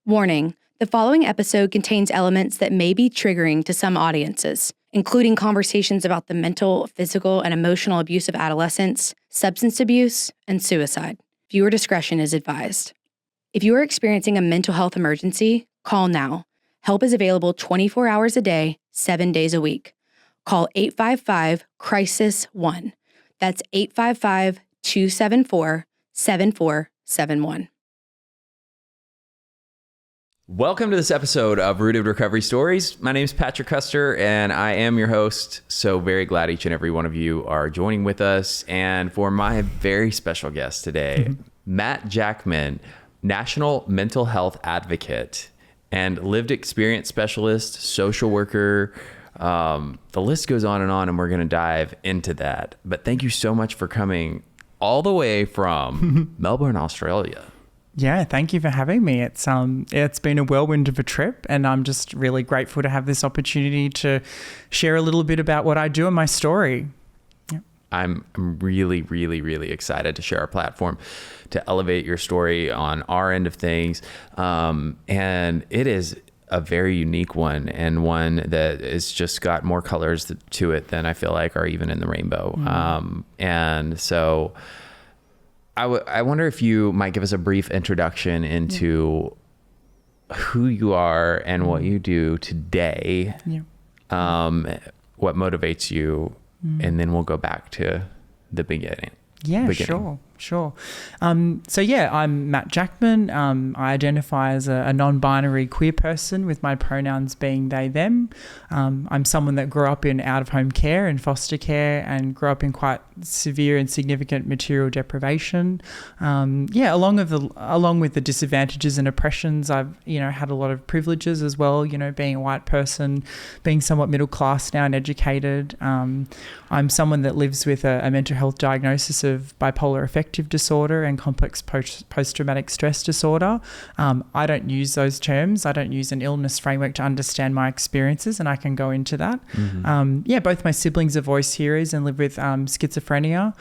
Warning, the following episode contains elements that may be triggering to some audiences, including conversations about the mental, physical, and emotional abuse of adolescents, substance abuse, and suicide. Viewer discretion is advised. If you are experiencing a mental health emergency, call now. Help is available 24 hours a day, 7 days a week. Call 855-CRISIS-1. That's 855-274-7471. Welcome to this episode of Rooted Recovery Stories. My name is Patrick Custer, and I am your host. So very glad each and every one of you are joining with us. And for my very special guest today, Matt Jackman, National Mental Health Advocate and lived experience specialist, social worker. The list goes on, and we're going to dive into that. But thank you so much for coming all the way from Melbourne, Australia. Yeah, thank you for having me. It's been a whirlwind of a trip, and I'm just really grateful to have this opportunity to share a little bit about what I do and my story. Yeah. I'm really, really, really excited to share our platform to elevate your story on our end of things. And it is a very unique one, and one that has just got more colors to it than I feel like are even in the rainbow. And so I wonder if you might give us a brief introduction into who you are and what you do today, what motivates you, and then we'll go back to the beginning. Yeah, sure. I'm Matt Jackman. I identify as a non-binary queer person, with my pronouns being they, them. I'm someone that grew up in out-of-home care and foster care, and grew up in quite severe and significant material deprivation. Along with the disadvantages and oppressions, I've had a lot of privileges as well. Being a white person, being somewhat middle class now and educated. I'm someone that lives with a mental health diagnosis of bipolar affective disorder and complex post-traumatic stress disorder. I don't use those terms. I don't use an illness framework to understand my experiences, and I can go into that. Both my siblings are voice hearers and live with schizophrenia.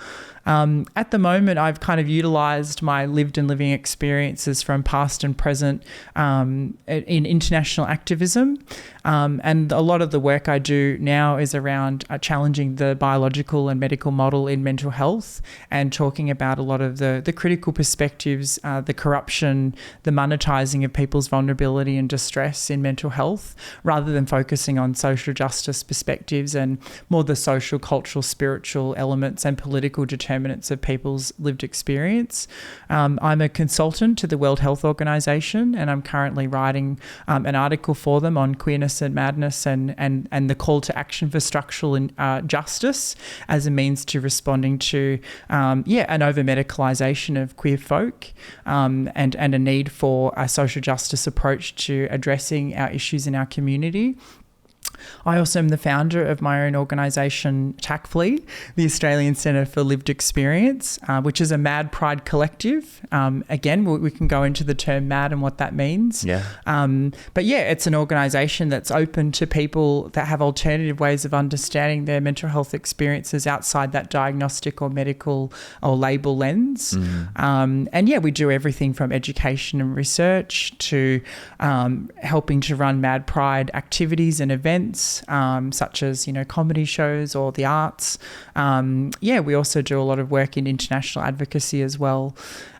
At the moment, I've kind of utilized my lived and living experiences from past and present in international activism. And a lot of the work I do now is around challenging the biological and medical model in mental health, and talking about a lot of the critical perspectives, the corruption, the monetizing of people's vulnerability and distress in mental health, rather than focusing on social justice perspectives and more the social, cultural, spiritual elements and political determinants of people's lived experience. I'm a consultant to the World Health Organization, and I'm currently writing an article for them on queerness and madness and the call to action for structural justice as a means to responding to an over-medicalisation of queer folk, and a need for a social justice approach to addressing our issues in our community. I also am the founder of my own organisation, TACFLE, the Australian Centre for Lived Experience, which is a Mad Pride collective. Again, we can go into the term mad and what that means. It's an organisation that's open to people that have alternative ways of understanding their mental health experiences outside that diagnostic or medical or label lens. We do everything from education and research to helping to run Mad Pride activities and events, such as comedy shows or the arts. We also do a lot of work in international advocacy as well.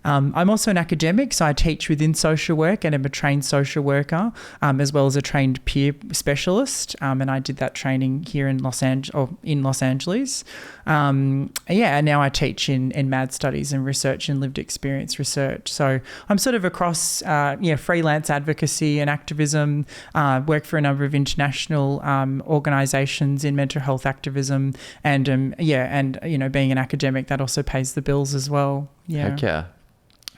I'm also an academic, so I teach within social work and am a trained social worker, as well as a trained peer specialist. And I did that training here in Los Angeles. And now I teach in MAD studies and research and lived experience research. So I'm sort of across, freelance advocacy and activism, work for a number of international organizations in mental health activism, and being an academic, that also pays the bills as well. Heck yeah.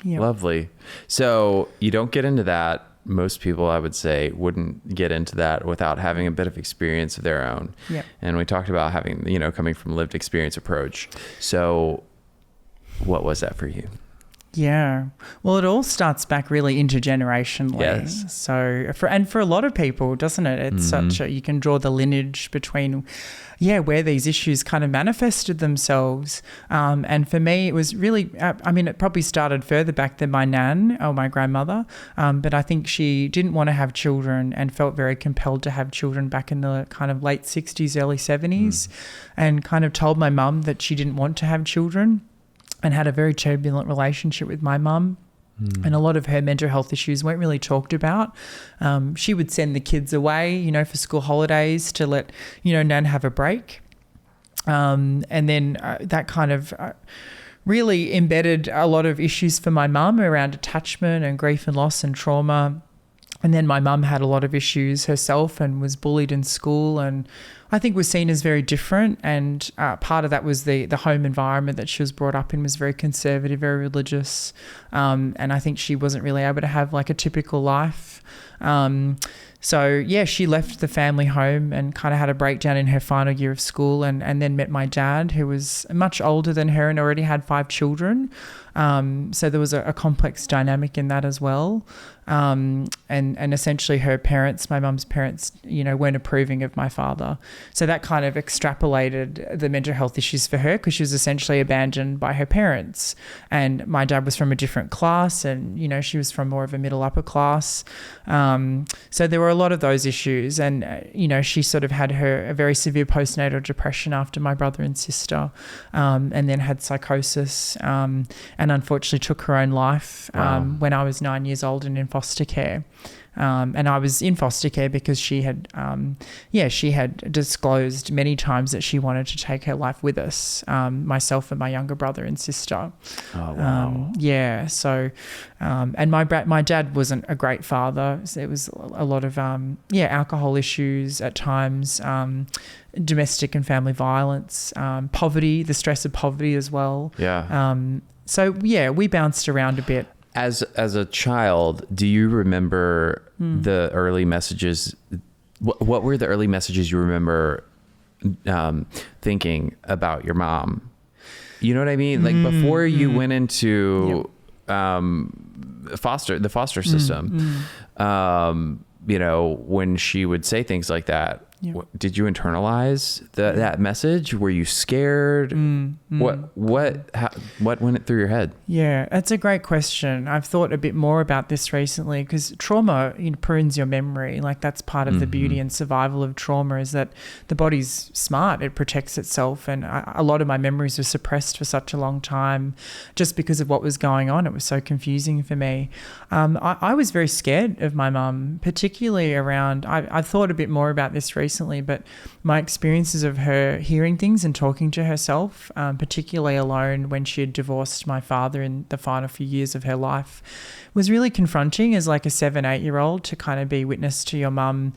Yep. Lovely. So you don't get into that. Most people, I would say, wouldn't get into that without having a bit of experience of their own. Yep. And we talked about having, coming from lived experience approach. So what was that for you? Yeah. Well, it all starts back really intergenerationally. Yes. So for a lot of people, doesn't it? It's such a, you can draw the lineage between, where these issues kind of manifested themselves. And for me, it was really, it probably started further back than my nan or my grandmother. But I think she didn't want to have children and felt very compelled to have children back in the kind of late 60s, early 70s, and kind of told my mum that she didn't want to have children, and had a very turbulent relationship with my mum. And a lot of her mental health issues weren't really talked about. She would send the kids away, for school holidays to let, Nan have a break. And then that kind of really embedded a lot of issues for my mum around attachment and grief and loss and trauma. And then my mum had a lot of issues herself and was bullied in school, and I think was seen as very different. And part of that was the home environment that she was brought up in was very conservative, very religious. And I think she wasn't really able to have like a typical life. She left the family home and kind of had a breakdown in her final year of school, and then met my dad, who was much older than her and already had 5 children. So there was a complex dynamic in that as well. And essentially her parents, my mum's parents, weren't approving of my father. So that kind of extrapolated the mental health issues for her, because she was essentially abandoned by her parents. And my dad was from a different class, and, she was from more of a middle upper class. So there were a lot of those issues. And, she sort of had a very severe postnatal depression after my brother and sister, and then had psychosis, and unfortunately took her own life when I was 9 years old and in foster care. And I was in foster care because she had disclosed many times that she wanted to take her life with us, myself and my younger brother and sister. Oh, wow. So, and my dad wasn't a great father. So it was a lot of, alcohol issues at times, domestic and family violence, poverty, the stress of poverty as well. Yeah. We bounced around a bit. As a child, do you remember the early messages? What were the early messages you remember thinking about your mom? You know what I mean? Like before you went into the foster system, when she would say things like that, did you internalize that message? Were you scared? What went through your head? Yeah, that's a great question. I've thought a bit more about this recently, because trauma prunes your memory. Like, that's part of the beauty and survival of trauma, is that the body's smart. It protects itself. And a lot of my memories were suppressed for such a long time just because of what was going on. It was so confusing for me. I was very scared of my mum, particularly around, I've thought a bit more about this recently, but my experiences of her hearing things and talking to herself, particularly alone when she had divorced my father in the final few years of her life, was really confronting as like a 7-8-year-old to kind of be witness to your mum,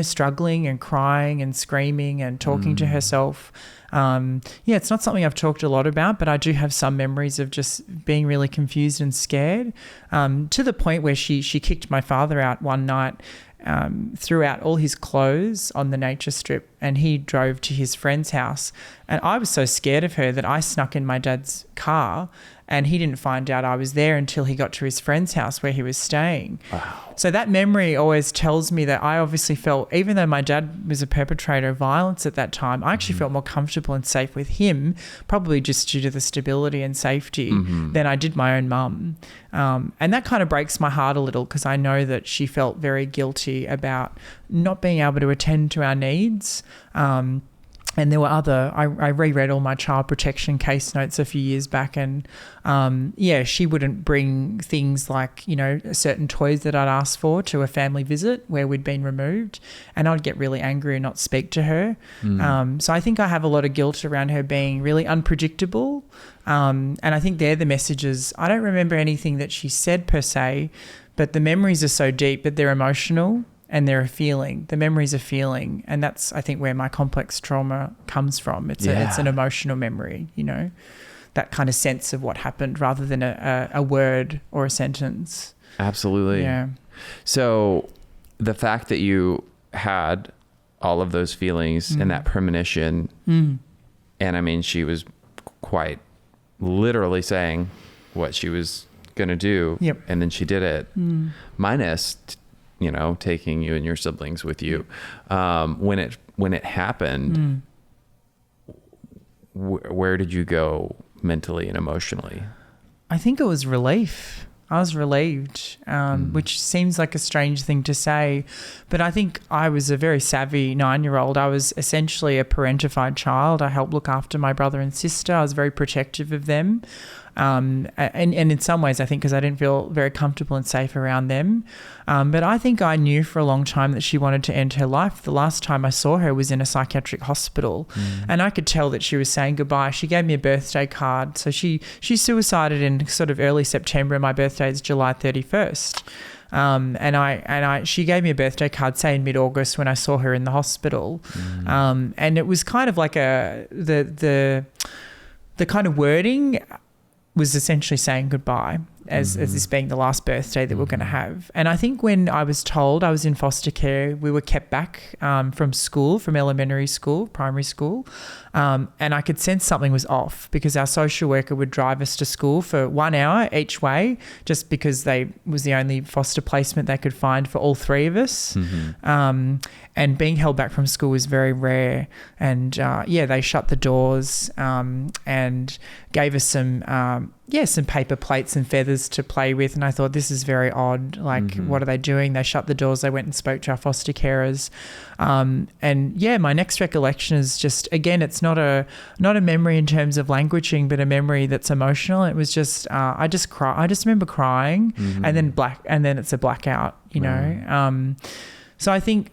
struggling and crying and screaming and talking to herself. It's not something I've talked a lot about, but I do have some memories of just being really confused and scared, to the point where she kicked my father out one night, threw out all his clothes on the nature strip, and he drove to his friend's house. And I was so scared of her that I snuck in my dad's car, and he didn't find out I was there until he got to his friend's house where he was staying. Wow. So that memory always tells me that I obviously felt, even though my dad was a perpetrator of violence at that time, I actually felt more comfortable and safe with him, probably just due to the stability and safety, than I did my own mum. And that kind of breaks my heart a little, because I know that she felt very guilty about not being able to attend to our needs. And there were I reread all my child protection case notes a few years back, and she wouldn't bring things like, certain toys that I'd asked for to a family visit where we'd been removed, and I'd get really angry and not speak to her. So I think I have a lot of guilt around her being really unpredictable. And I think they're the messages. I don't remember anything that she said per se, but the memories are so deep that they're emotional. And they're a feeling. The memory's a feeling. And that's, I think, where my complex trauma comes from. It's an emotional memory, that kind of sense of what happened rather than a word or a sentence. Absolutely. Yeah. So the fact that you had all of those feelings and that premonition, and I mean, she was quite literally saying what she was going to do. Yep. And then she did it. Minus, taking you and your siblings with you. When it happened, where did you go mentally and emotionally? I think it was relief. I was relieved, which seems like a strange thing to say, but I think I was a very savvy 9-year-old. I was essentially a parentified child. I helped look after my brother and sister. I was very protective of them. And in some ways, I think because I didn't feel very comfortable and safe around them. But I think I knew for a long time that she wanted to end her life. The last time I saw her was in a psychiatric hospital, and I could tell that she was saying goodbye. She gave me a birthday card. So she suicided in sort of early September, and my birthday is July 31st. She gave me a birthday card, say in mid-August when I saw her in the hospital. And it was kind of like the kind of wording was essentially saying goodbye as this being the last birthday that we're going to have. And I think when I was told I was in foster care, we were kept back from school, from elementary school, primary school, and I could sense something was off because our social worker would drive us to school for 1 hour each way just because they was the only foster placement they could find for all three of us. And being held back from school was very rare. And, they shut the doors and gave us some paper plates and feathers to play with. And I thought, this is very odd. Like, what are they doing? They shut the doors. They went and spoke to our foster carers. My next recollection is just, again, it's not a memory in terms of languaging, but a memory that's emotional. It was just, I just remember crying and then it's a blackout, you know? So I think,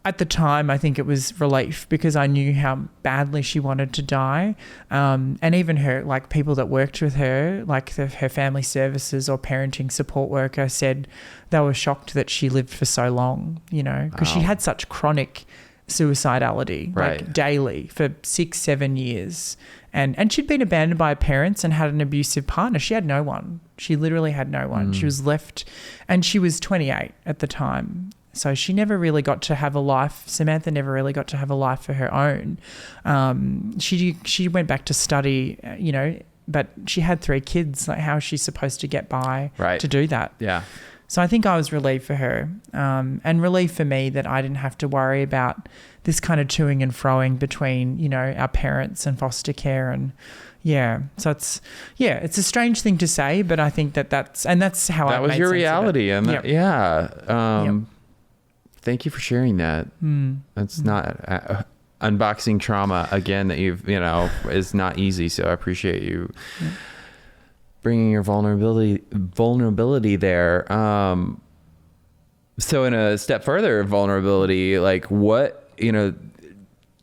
at the time, I think it was relief because I knew how badly she wanted to die. And even her, like people that worked with her, like her family services or parenting support worker said they were shocked that she lived for so long, because she had such chronic suicidality, like daily for 6-7 years. And she'd been abandoned by her parents and had an abusive partner. She had no one. She literally had no one. She was left, and she was 28 at the time. So she never really got to have a life. Samantha never really got to have a life for her own. She went back to study, but she had 3 kids. Like, how is she supposed to get by to do that? Yeah. So I think I was relieved for her, and relieved for me that I didn't have to worry about this kind of toing and froing between, our parents and foster care. And so it's a strange thing to say, but I think that's how that was your reality. And thank you for sharing that. That's not unboxing trauma again that you've, is not easy. So I appreciate you bringing your vulnerability there. So in a step further, vulnerability, like what,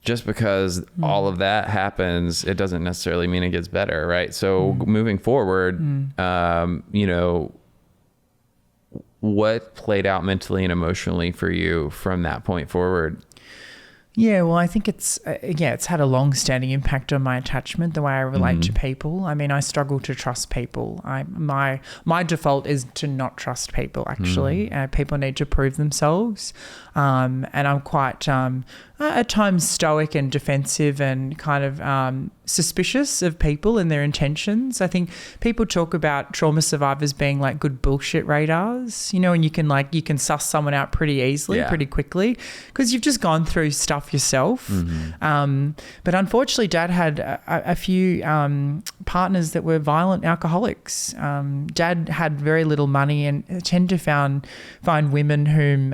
just because all of that happens, it doesn't necessarily mean it gets better. Right. So moving forward, what played out mentally and emotionally for you from that point forward? Yeah, well, I think it's had a long-standing impact on my attachment, the way I relate to people. I mean, I struggle to trust people. My default is to not trust people, actually. People need to prove themselves. And I'm quite, at times, stoic and defensive and kind of suspicious of people and their intentions. I think people talk about trauma survivors being like good bullshit radars, and you can suss someone out pretty easily, pretty quickly, because you've just gone through stuff yourself. But unfortunately, Dad had a few partners that were violent alcoholics. Dad had very little money and tended to find women whom,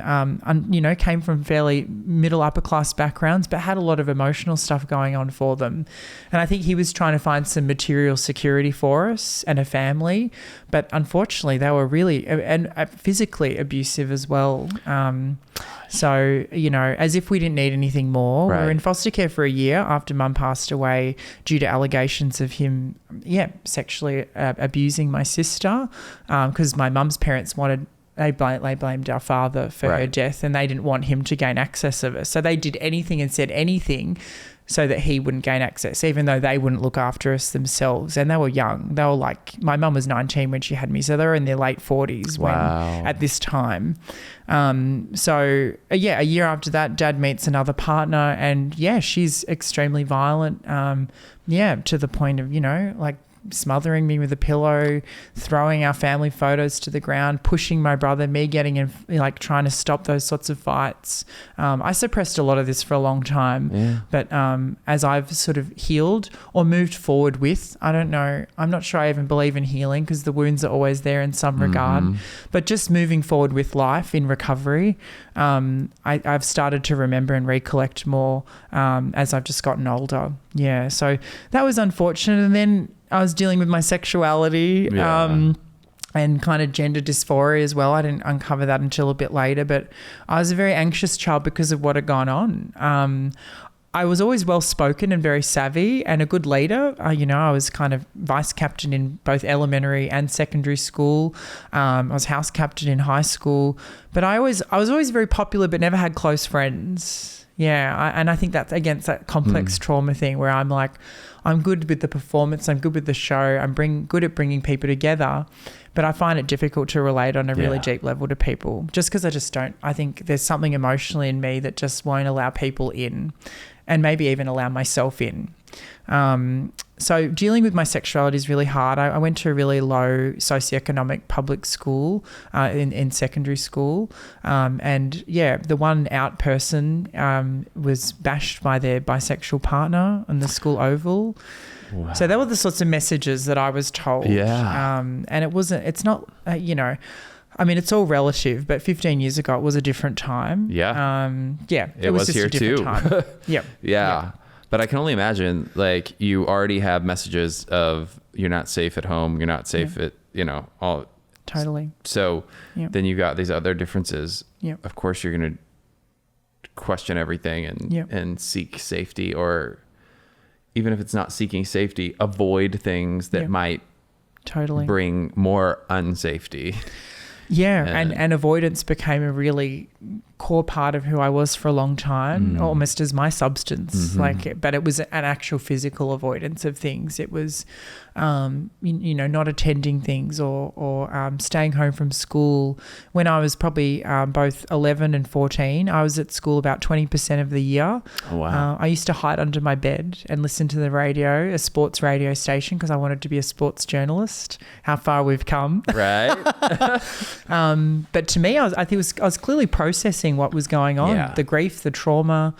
came from fairly middle upper class backgrounds, but had a lot of emotional stuff going on for them. And I think he was trying to find some material security for us and a family, but unfortunately they were really and physically abusive as well. So, as if we didn't need anything more. We were in foster care for a year after Mum passed away due to allegations of him, sexually abusing my sister, because my mum's parents wanted. They blamed our father for her death, and they didn't want him to gain access of us. So they did anything and said anything so that he wouldn't gain access, even though they wouldn't look after us themselves. And they were young. They were like, my mum was 19 when she had me, so they were in their late 40s at this time. A year after that, Dad meets another partner, and she's extremely violent. To the point of, smothering me with a pillow, throwing our family photos to the ground, pushing my brother, me getting in, like trying to stop those sorts of fights. I suppressed a lot of this for a long time, but as I've sort of healed or moved forward with, I don't know, I'm not sure I even believe in healing because the wounds are always there in some regard, but just moving forward with life in recovery, I've started to remember and recollect more as I've just gotten older. Yeah, so that was unfortunate. And then I was dealing with my sexuality and kind of gender dysphoria as well. I didn't uncover that until a bit later, but I was a very anxious child because of what had gone on. I was always well-spoken and very savvy and a good leader. I was kind of vice captain in both elementary and secondary school. I was house captain in high school, but I was always very popular but never had close friends. Yeah, and I think that's against that complex trauma thing where I'm like, I'm good with the performance, I'm good with the show, I'm good at bringing people together, but I find it difficult to relate on a really deep level to people just because I just don't. I think there's something emotionally in me that just won't allow people in and maybe even allow myself in. So dealing with my sexuality is really hard. I went to a really low socioeconomic public school in secondary school. The one out person was bashed by their bisexual partner on the school oval. Wow. So they were the sorts of messages that I was told. Yeah. And it's not, I mean, it's all relative, but 15 years ago, it was a different time. Yeah. It was just here a different too. time. Yeah. But I can only imagine, like, you already have messages of you're not safe at home, you're not safe at, all. Totally. So then you got these other differences. Yeah. Of course, you're going to question everything and seek safety, or even if it's not seeking safety, avoid things that might bring more unsafety. Yeah, and avoidance became a really core part of who I was for a long time, almost as my substance. But it was an actual physical avoidance of things. It was, not attending things or staying home from school. When I was probably both 11 and 14, I was at school about 20% of the year. Oh, wow. I used to hide under my bed and listen to the radio, a sports radio station, because I wanted to be a sports journalist. How far we've come. Right. But to me, I was clearly processing what was going on, the grief, the trauma.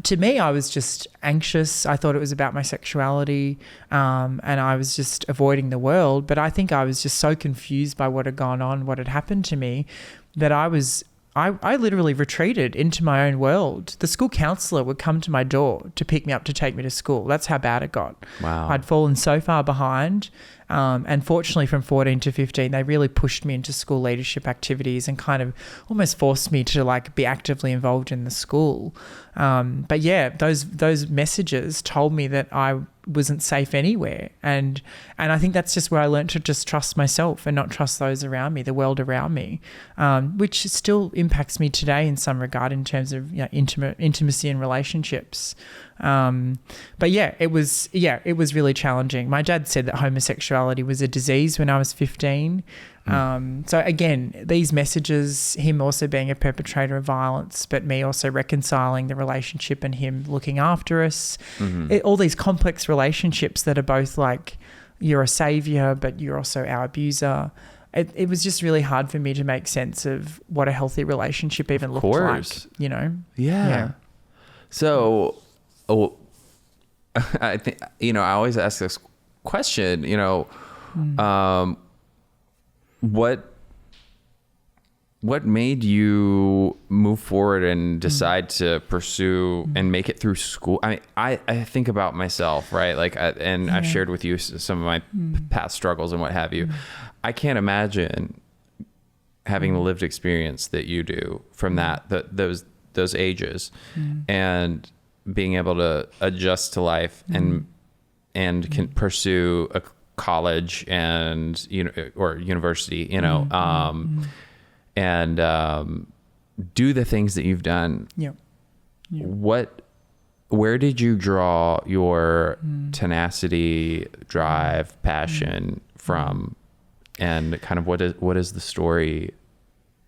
To me, I was just anxious. I thought it was about my sexuality, and I was just avoiding the world. But I think I was just so confused by what had gone on, what had happened to me, that I literally retreated into my own world. The school counsellor would come to my door to pick me up to take me to school. That's how bad it got. Wow. I'd fallen so far behind. And fortunately, from 14 to 15, they really pushed me into school leadership activities and kind of almost forced me to be actively involved in the school. But yeah, those messages told me that I wasn't safe anywhere. And I think that's just where I learned to just trust myself and not trust those around me, the world around me, which still impacts me today in some regard in terms of intimacy and relationships. But it was really challenging. My dad said that homosexuality was a disease when I was 15. So again, these messages, him also being a perpetrator of violence, but me also reconciling the relationship and him looking after us, all these complex relationships that are both like, you're a savior, but you're also our abuser. It was just really hard for me to make sense of what a healthy relationship even looked like, Yeah. So, I think, I always ask this question, what made you move forward and decide to pursue and make it through school? I mean, I think about myself, right? I've shared with you some of my past struggles and what have you. I can't imagine having the lived experience that you do from those ages and being able to adjust to life and can pursue a college and or university, and do the things that you've done. Where did you draw your tenacity, drive, passion from, and kind of what is the story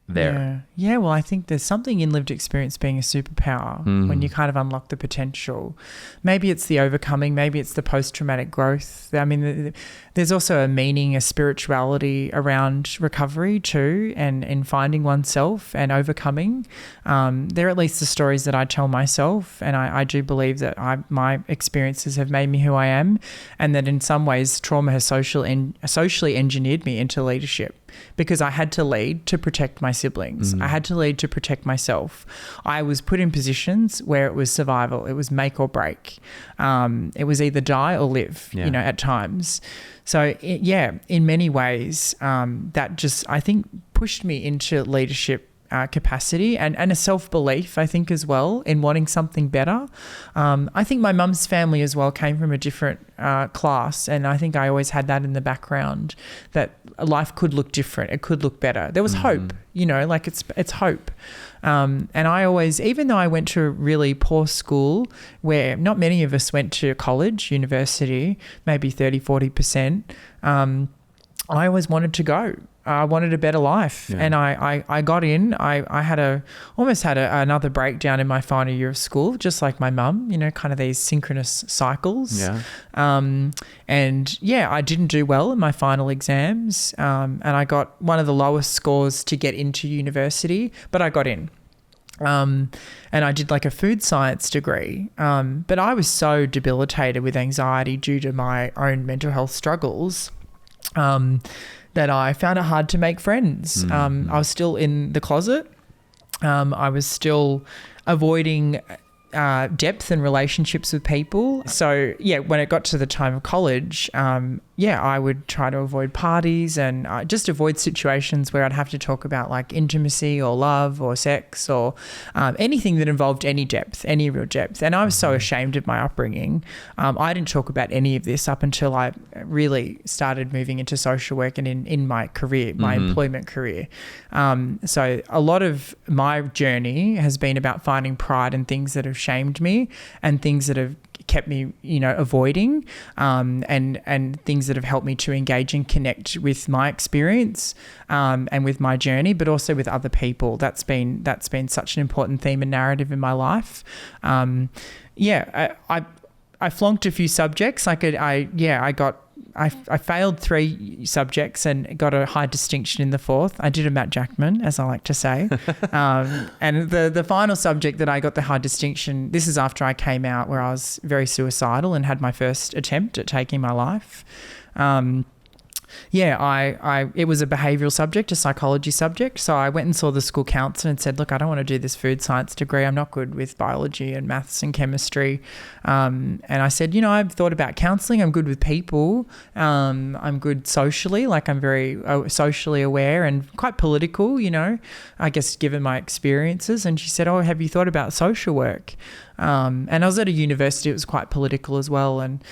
there. Yeah, well, I think there's something in lived experience being a superpower when you kind of unlock the potential. Maybe it's the overcoming, maybe it's the post-traumatic growth. I mean, there's also a meaning, a spirituality around recovery too, and in finding oneself and overcoming. They're at least the stories that I tell myself, and I do believe that my experiences have made me who I am, and that in some ways trauma has socially engineered me into leadership, because I had to lead to protect my siblings. I had to lead to protect myself. I was put in positions where it was survival. It was make or break. It was either die or live, at times. So, in many ways, that just, I think, pushed me into leadership capacity and a self-belief, I think, as well, in wanting something better. I think my mum's family as well came from a different class, and I think I always had that in the background, that life could look different. It could look better. There was hope, like it's hope. And I always, even though I went to a really poor school where not many of us went to college, university, maybe 30, 40%, I always wanted to go. I wanted a better life, and I got in. I almost had another breakdown in my final year of school, just like my mum, kind of these synchronous cycles. Yeah. I didn't do well in my final exams, and I got one of the lowest scores to get into university, but I got in. And I did like a food science degree. But I was so debilitated with anxiety due to my own mental health struggles, that I found it hard to make friends. I was still in the closet. I was still avoiding depth and relationships with people. So, when it got to the time of college, I would try to avoid parties and just avoid situations where I'd have to talk about like intimacy or love or sex or anything that involved any depth, any real depth. And I was so ashamed of my upbringing. I didn't talk about any of this up until I really started moving into social work and in my career, my employment career. So a lot of my journey has been about finding pride in things that have shamed me and things that have kept me, avoiding, and things that have helped me to engage and connect with my experience, and with my journey, but also with other people. That's been such an important theme and narrative in my life. I flunked a few subjects. I failed 3 subjects and got a high distinction in the 4th. I did a Matt Jackman, as I like to say. And the final subject that I got the high distinction, this is after I came out where I was very suicidal and had my first attempt at taking my life. It was a behavioural subject, a psychology subject. So I went and saw the school counsellor and said, look, I don't want to do this food science degree. I'm not good with biology and maths and chemistry. And I said, I've thought about counselling. I'm good with people. I'm good socially, like I'm very socially aware and quite political, I guess given my experiences. And she said, oh, have you thought about social work? And I was at a university, it was quite political as well. And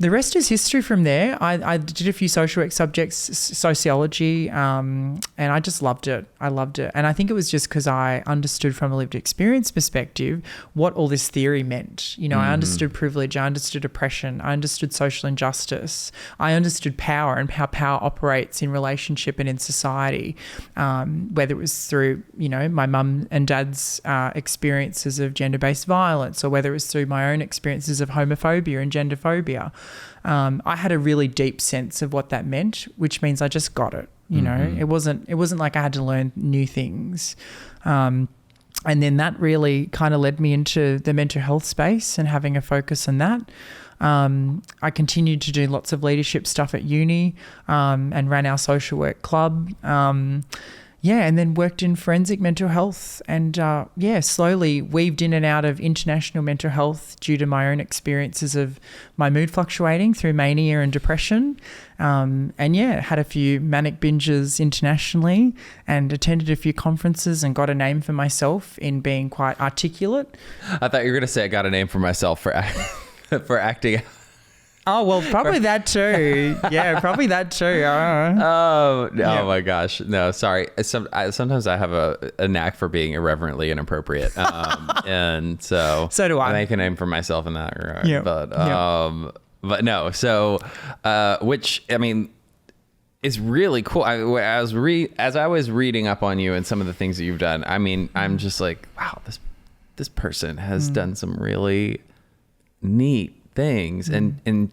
the rest is history from there. I did a few social work subjects, sociology, and I just loved it. I loved it. And I think it was just because I understood from a lived experience perspective what all this theory meant. I understood privilege, I understood oppression, I understood social injustice, I understood power and how power operates in relationship and in society, whether it was through, my mum and dad's experiences of gender-based violence, or whether it was through my own experiences of homophobia and genderphobia. I had a really deep sense of what that meant, which means I just got it. It wasn't like I had to learn new things. And then that really kind of led me into the mental health space and having a focus on that. I continued to do lots of leadership stuff at uni, and ran our social work club. And then worked in forensic mental health and, slowly weaved in and out of international mental health due to my own experiences of my mood fluctuating through mania and depression. Had a few manic binges internationally and attended a few conferences and got a name for myself in being quite articulate. I thought you were going to say I got a name for myself for acting. Oh, well, probably that too. Yeah, probably that too. Oh my gosh. No, sorry. Sometimes I have a knack for being irreverently inappropriate. And so do I. I make a name for myself in that regard. But no. So, which, I mean, it's really cool. As I was reading up on you and some of the things that you've done, I mean, I'm just like, wow, this person has done some really neat things and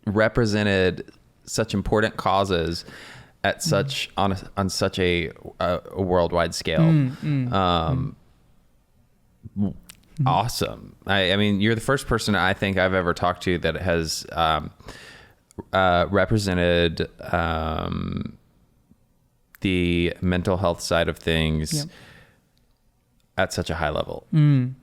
represented such important causes at such on such a worldwide scale. Awesome. I mean, you're the first person I think I've ever talked to that has represented the mental health side of things at such a high level. And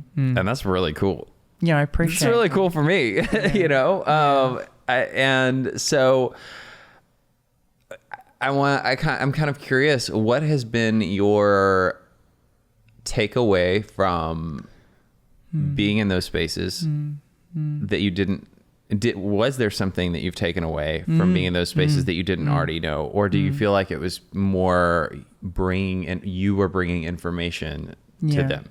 that's really cool. Yeah, I appreciate it. It's really cool for me, you know? And so I'm kind of curious, what has been your takeaway from being in those spaces that you was there something that you've taken away from being in those spaces that you didn't already know? Or do you feel like it was more you were bringing information to them?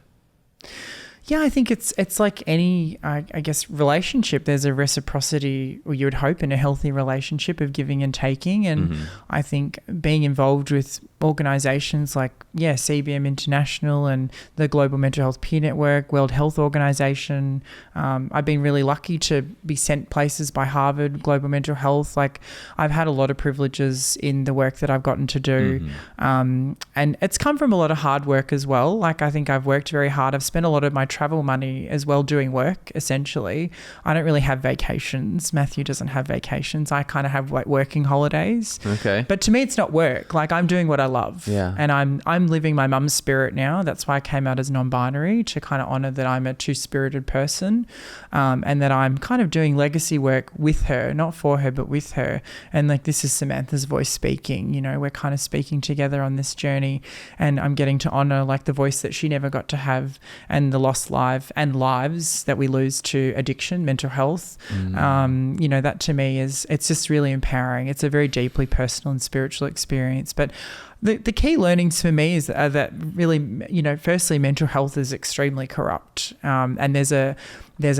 Yeah, I think it's like any, I guess, relationship. There's a reciprocity, or you would hope, in a healthy relationship of giving and taking. And I think being involved with organisations like, CBM International and the Global Mental Health Peer Network, World Health Organization. I've been really lucky to be sent places by Harvard, Global Mental Health. Like, I've had a lot of privileges in the work that I've gotten to do. And it's come from a lot of hard work as well. Like, I think I've worked very hard. I've spent a lot of my travel money as well doing work, essentially. I don't really have vacations. Matthew doesn't have vacations. I kind of have like working holidays. Okay. But to me, it's not work. Like, I'm doing what I love. Yeah. And I'm living my mum's spirit now. That's why I came out as non-binary, to kind of honor that I'm a two-spirited person, and that I'm kind of doing legacy work with her, not for her, but with her. And like, this is Samantha's voice speaking, you know, we're kind of speaking together on this journey, and I'm getting to honor like the voice that she never got to have, and the lost lives that we lose to addiction, mental health. You know, that to me it's just really empowering. It's a very deeply personal and spiritual experience. But the key learnings for me is that really, you know, firstly, mental health is extremely corrupt, and there's a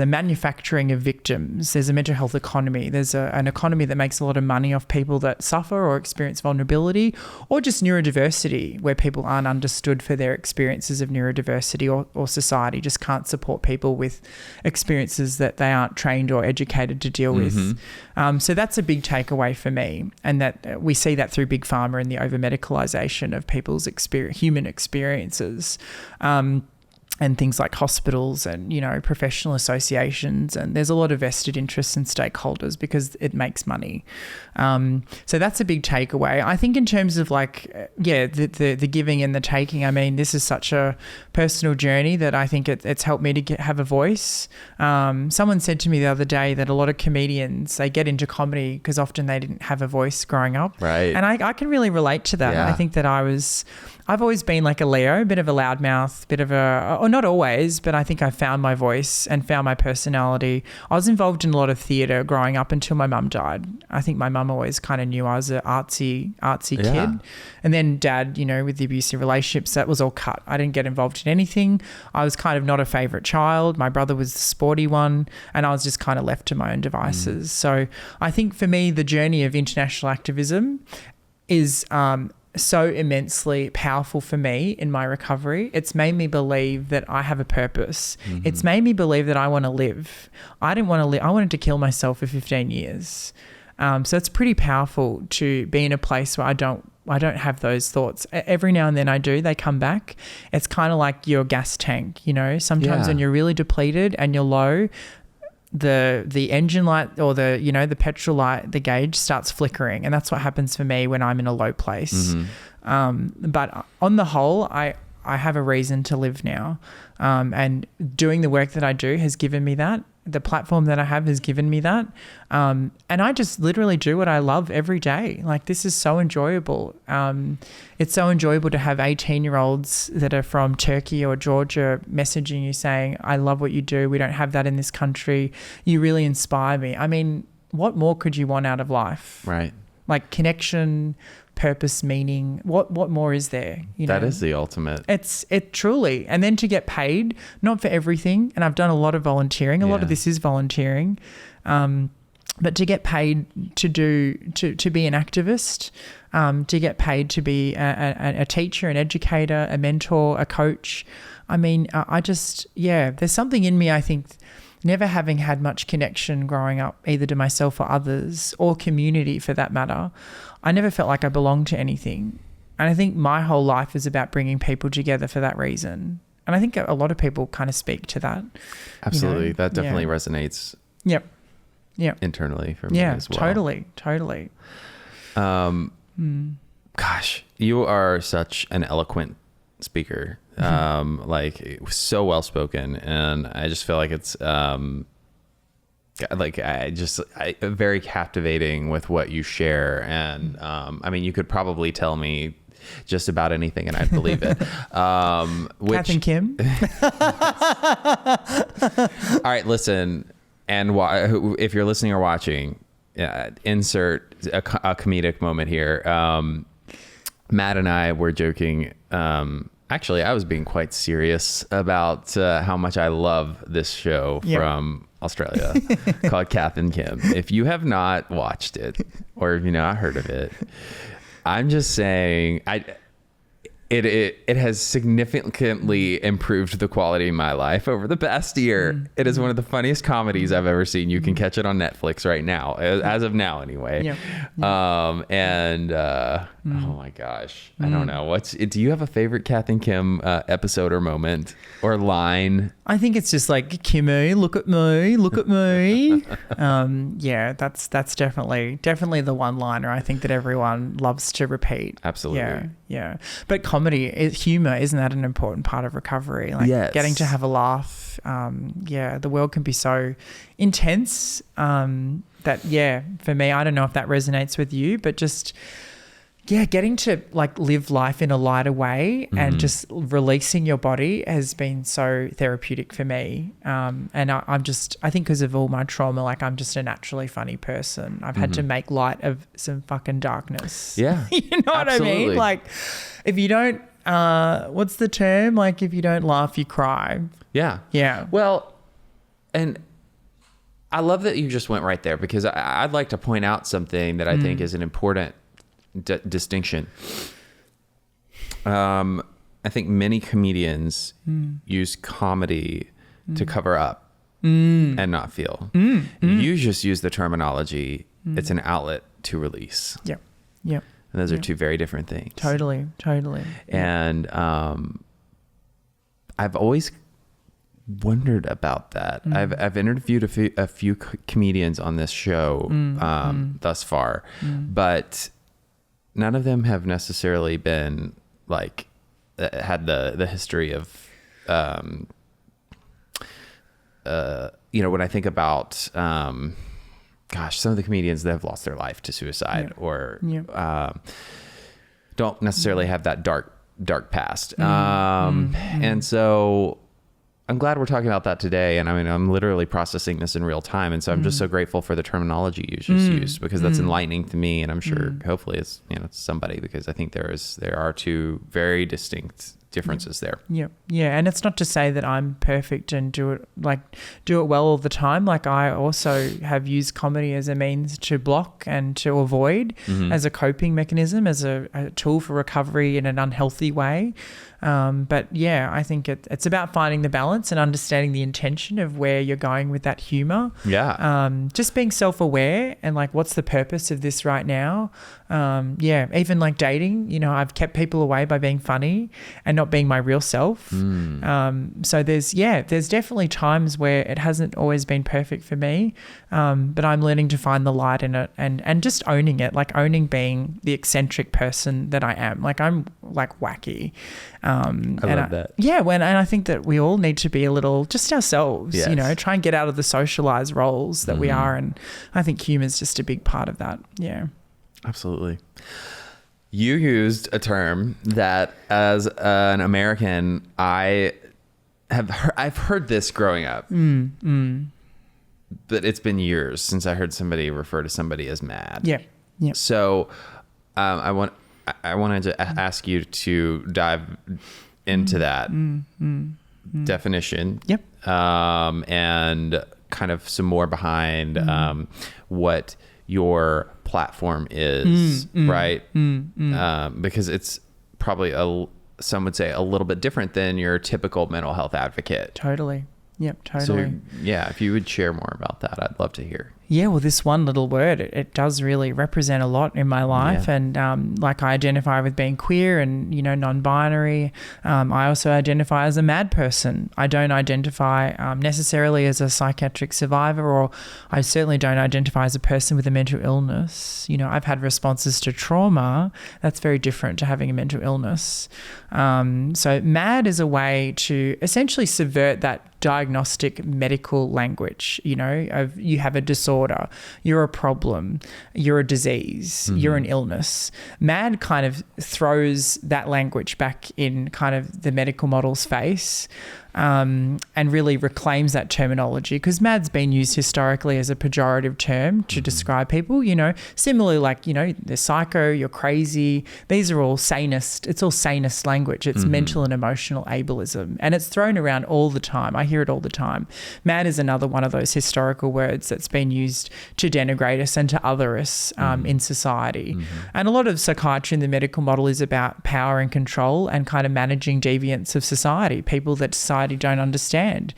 manufacturing of victims. There's a mental health economy. There's an economy that makes a lot of money off people that suffer or experience vulnerability, or just neurodiversity, where people aren't understood for their experiences of neurodiversity, or society just can't support people with experiences that they aren't trained or educated to deal with. So that's a big takeaway for me, and that we see that through Big Pharma and the over-medicalisation of people's human experiences. And things like hospitals and, you know, professional associations. And there's a lot of vested interests and stakeholders because it makes money. So that's a big takeaway. I think in terms of like, the giving and the taking, I mean, this is such a personal journey that I think it's helped me to have a voice. Someone said to me the other day that a lot of comedians, they get into comedy because often they didn't have a voice growing up. Right. And I can really relate to that. Yeah. I think that I've always been like a Leo, a bit of a loudmouth, or not always, but I think I found my voice and found my personality. I was involved in a lot of theatre growing up until my mum died. I think my mum always kind of knew I was an artsy kid. And then Dad, you know, with the abusive relationships, that was all cut. I didn't get involved in anything. I was kind of not a favourite child. My brother was the sporty one, and I was just kind of left to my own devices. So I think for me, the journey of international activism is so immensely powerful for me in my recovery. It's made me believe that I have a purpose. It's made me believe that I want to live. I didn't want to live. I wanted to kill myself for 15 years. So it's pretty powerful to be in a place where I don't have those thoughts. Every now and then I do, they come back. It's kind of like your gas tank, you know, sometimes when you're really depleted and you're low, the engine light, or the petrol light, the gauge starts flickering, and that's what happens for me when I'm in a low place. But on the whole, I have a reason to live now, and doing the work that I do has given me that. The platform that I have has given me that, and I just literally do what I love every day. Like, this is so enjoyable. It's so enjoyable to have 18-year-olds that are from Turkey or Georgia messaging you saying, I love what you do. We don't have that in this country. You really inspire me. I mean, what more could you want out of life? Right. Like connection, purpose, meaning. What more is there? You know? That is the ultimate. It truly. And then to get paid, not for everything. And I've done a lot of volunteering. A lot of this is volunteering. But to get paid to be an activist, to get paid to be a teacher, an educator, a mentor, a coach, I mean, there's something in me, I think, never having had much connection growing up, either to myself or others or community for that matter. I never felt like I belonged to anything. And I think my whole life is about bringing people together for that reason. And I think a lot of people kind of speak to that. Absolutely. You know? That definitely resonates. Yep. Yeah. Internally for me as well. Totally. Gosh, you are such an eloquent speaker. Like so well spoken, and I just feel like it's very captivating with what you share. And I mean, you could probably tell me just about anything and I'd believe it. Kath and Kim. All right, listen. And if you're listening or watching, insert a comedic moment here. Matt and I were joking. Actually, I was being quite serious about how much I love this show from Australia called Kath and Kim. If you have not watched it, or if not heard of it, I'm just saying it has significantly improved the quality of my life over the past year. It is one of the funniest comedies I've ever seen. You can catch it on Netflix right now, as of now anyway. Oh my gosh, I don't know. Do you have a favorite Kath and Kim episode or moment or line? I think it's just like, Kimmy, look at me. That's definitely the one-liner I think that everyone loves to repeat. Absolutely. Yeah. But comedy, humor, isn't that an important part of recovery? Like getting to have a laugh. The world can be so intense that, for me, I don't know if that resonates with you, but just, getting to like live life in a lighter way and just releasing your body has been so therapeutic for me. And I think because of all my trauma, like I'm just a naturally funny person. I've had to make light of some fucking darkness. Yeah. You know what I mean? Like if you don't, what's the term? Like if you don't laugh, you cry. Yeah. Yeah. Well, and I love that you just went right there, because I'd like to point out something that I think is an important distinction. I think many comedians use comedy to cover up and not feel. You just use the terminology. It's an outlet to release. Yep. And those are two very different things. Totally. And I've always wondered about that. I've interviewed a few comedians on this show thus far, but none of them have necessarily been like had the history of when I think about some of the comedians that have lost their life to suicide or don't necessarily have that dark past. And so I'm glad we're talking about that today. And I mean, I'm literally processing this in real time. And so I'm just so grateful for the terminology you just used, because that's enlightening to me. And I'm sure hopefully it's, it's somebody, because I think there are two very distinct differences there. Yeah. And it's not to say that I'm perfect and do it well all the time. Like I also have used comedy as a means to block and to avoid, as a coping mechanism, as a tool for recovery in an unhealthy way. But I think it's about finding the balance and understanding the intention of where you're going with that humor. Just being self-aware and like, what's the purpose of this right now? Even like dating, I've kept people away by being funny and not being my real self. So there's definitely times where it hasn't always been perfect for me. But I'm learning to find the light in it and just owning it, like owning being the eccentric person that I am. Like I'm like wacky. I love that. And I think that we all need to be a little just ourselves, try and get out of the socialized roles that we are. And I think humor is just a big part of that. Yeah. Absolutely. You used a term that as an American, I've heard this growing up, but it's been years since I heard somebody refer to somebody as mad. Yeah. So I wanted to ask you to dive into that definition. Yep. And kind of some more behind what your platform is, right? Because it's probably some would say a little bit different than your typical mental health advocate. Totally. Yep, totally. So yeah, if you would share more about that, I'd love to hear. Yeah, well, this one little word, it does really represent a lot in my life. Yeah. And like I identify with being queer and, non-binary. I also identify as a mad person. I don't identify necessarily as a psychiatric survivor, or I certainly don't identify as a person with a mental illness. I've had responses to trauma. That's very different to having a mental illness. So mad is a way to essentially subvert that diagnostic medical language, of you have a disorder, you're a problem, you're a disease, you're an illness. MAD kind of throws that language back in kind of the medical model's face. And really reclaims that terminology, because MAD's been used historically as a pejorative term to describe people, similarly like, they're psycho, you're crazy. These are all sanist. It's all sanist language. It's mental and emotional ableism, and it's thrown around all the time. I hear it all the time. MAD is another one of those historical words that's been used to denigrate us and to other us in society. And a lot of psychiatry in the medical model is about power and control and kind of managing deviants of society, people that society don't understand.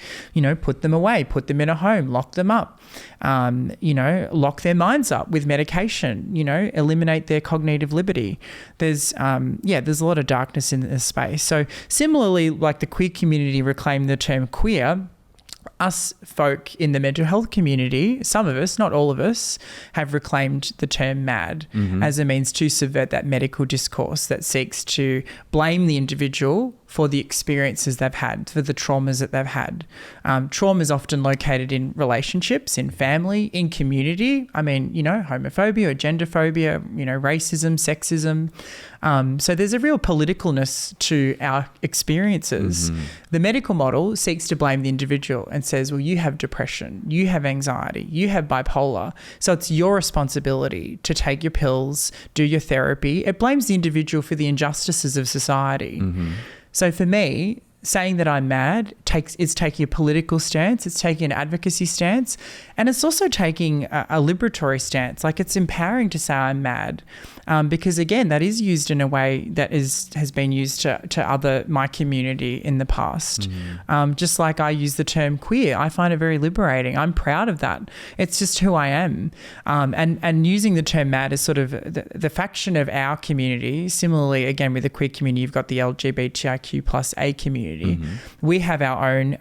Put them away, put them in a home, lock them up, lock their minds up with medication, eliminate their cognitive liberty. There's a lot of darkness in this space. So similarly, like the queer community reclaimed the term queer, us folk in the mental health community, some of us, not all of us, have reclaimed the term MAD as a means to subvert that medical discourse that seeks to blame the individual for the experiences they've had, for the traumas that they've had. Trauma is often located in relationships, in family, in community. I mean, homophobia or genderphobia, racism, sexism. So there's a real politicalness to our experiences. The medical model seeks to blame the individual and says, well, you have depression, you have anxiety, you have bipolar. So it's your responsibility to take your pills, do your therapy. It blames the individual for the injustices of society. So for me, saying that I'm mad it's taking a political stance, it's taking an advocacy stance, and it's also taking a liberatory stance. Like, it's empowering to say I'm mad, because again, that is used in a way that has been used to my community in the past. Just like I use the term queer, I find it very liberating. I'm proud of that. It's just who I am. And using the term mad is sort of the faction of our community. Similarly, again, with the queer community, you've got the LGBTIQ plus A community. We have our own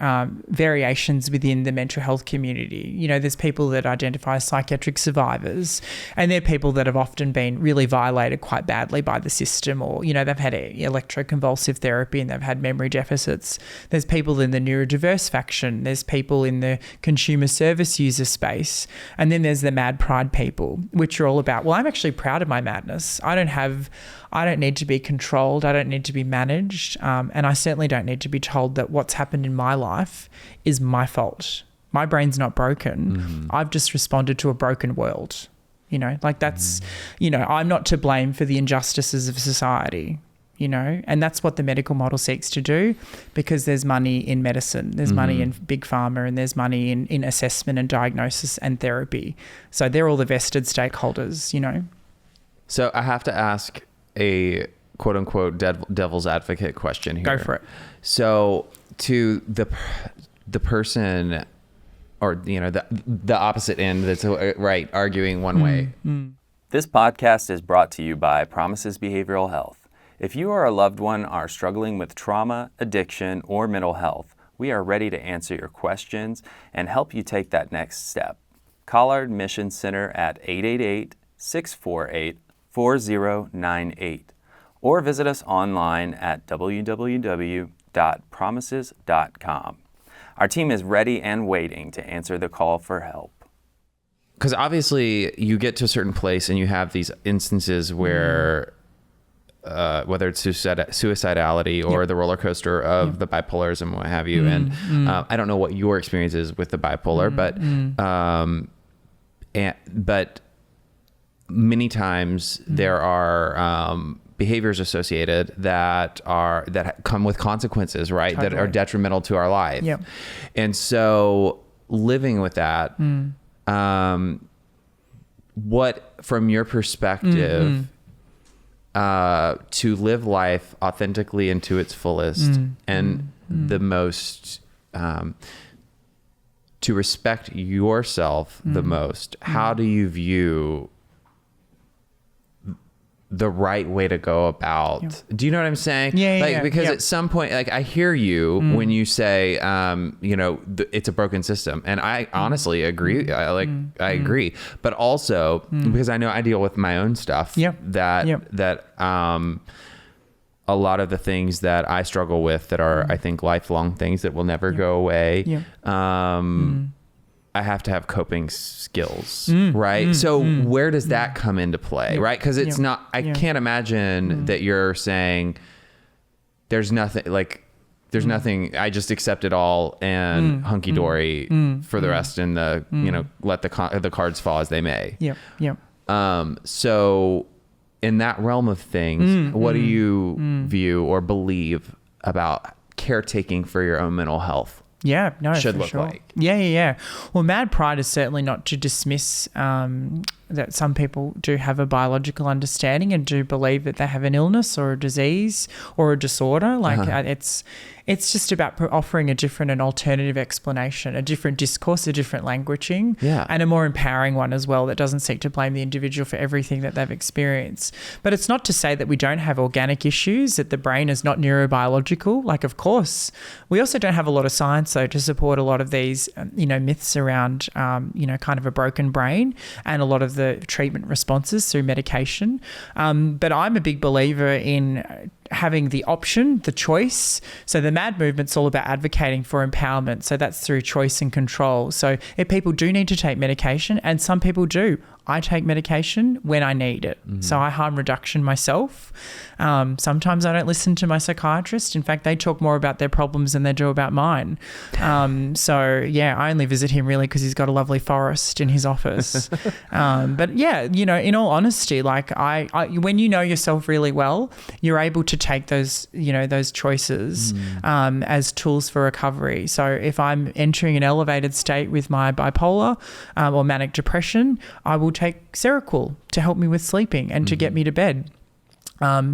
variations within the mental health community. There's people that identify as psychiatric survivors, and they're people that have often been really violated quite badly by the system, or, they've had electroconvulsive therapy and they've had memory deficits. There's people in the neurodiverse faction. There's people in the consumer service user space. And then there's the mad pride people, which are all about, well, I'm actually proud of my madness. I don't need to be controlled. I don't need to be managed. And I certainly don't need to be told that what's happened in my life is my fault. My brain's not broken. I've just responded to a broken world. That's, I'm not to blame for the injustices of society, and that's what the medical model seeks to do, because there's money in medicine, there's money in big pharma, and there's money in assessment and diagnosis and therapy. So they're all the vested stakeholders, So I have to ask a quote unquote devil's advocate question here. Go for it. So to the person, or the opposite end that's right, arguing one way. This podcast is brought to you by Promises Behavioral Health. If you or a loved one are struggling with trauma, addiction, or mental health, we are ready to answer your questions and help you take that next step. Call our admissions center at 888-648-4098 or visit us online at www.promises.com. Our team is ready and waiting to answer the call for help. Because obviously you get to a certain place and you have these instances where whether it's suicidality or the roller coaster of the bipolars and what have you. And I don't know what your experience is with the bipolar, but many times there are behaviors associated that come with consequences, right? Totally. That are detrimental to our life. Yep. And so living with that, what, from your perspective, to live life authentically and to its fullest, and the most, to respect yourself the most, how do you view the right way to go about? Do you know what I'm saying? Because at some point, like, I hear you when you say, it's a broken system, and I honestly agree. I agree, but also because I know I deal with my own stuff. That a lot of the things that I struggle with that are, I think, lifelong things that will never go away. I have to have coping skills, right? So where does that come into play, right? Because it's not, I can't imagine that you're saying there's nothing, I just accept it all and hunky dory for the rest, and let the cards fall as they may. So in that realm of things, what do you view or believe about caretaking for your own mental health? Should look like. Well, mad pride is certainly not to dismiss that some people do have a biological understanding and do believe that they have an illness or a disease or a disorder. It's just about offering a different and alternative explanation, a different discourse, a different languaging, and a more empowering one as well that doesn't seek to blame the individual for everything that they've experienced. But it's not to say that we don't have organic issues, that the brain is not neurobiological. Like, of course, we also don't have a lot of science, though, to support a lot of these, myths around, kind of a broken brain and a lot of the treatment responses through medication. But I'm a big believer in having the option, the choice. So the MAD movement's all about advocating for empowerment. So that's through choice and control. So if people do need to take medication, and some people do, I take medication when I need it. So I harm reduction myself. Sometimes I don't listen to my psychiatrist. In fact, they talk more about their problems than they do about mine. I only visit him really because he's got a lovely forest in his office. But in all honesty, like I when you know yourself really well, you're able to take those, those choices as tools for recovery. So if I'm entering an elevated state with my bipolar or manic depression, I will take Seroquel to help me with sleeping and to get me to bed.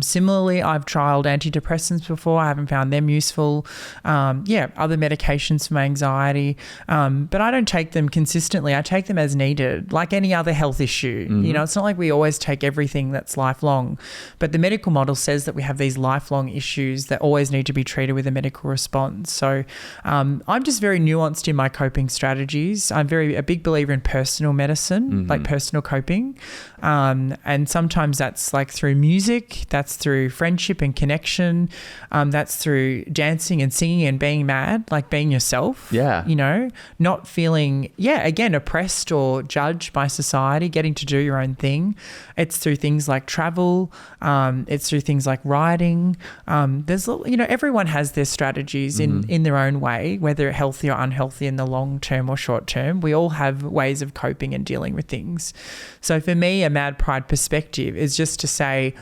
Similarly, I've trialed antidepressants before. I haven't found them useful. Other medications for my anxiety. But I don't take them consistently. I take them as needed, like any other health issue. It's not like we always take everything that's lifelong. But the medical model says that we have these lifelong issues that always need to be treated with a medical response. So I'm just very nuanced in my coping strategies. I'm a big believer in personal medicine, like personal coping. And sometimes that's like through music. That's through friendship and connection. That's through dancing and singing and being mad, like being yourself. Not feeling, again, oppressed or judged by society, getting to do your own thing. It's through things like travel. It's through things like writing. There's, everyone has their strategies in their own way, whether healthy or unhealthy in the long term or short term. We all have ways of coping and dealing with things. So for me, a mad pride perspective is just to say,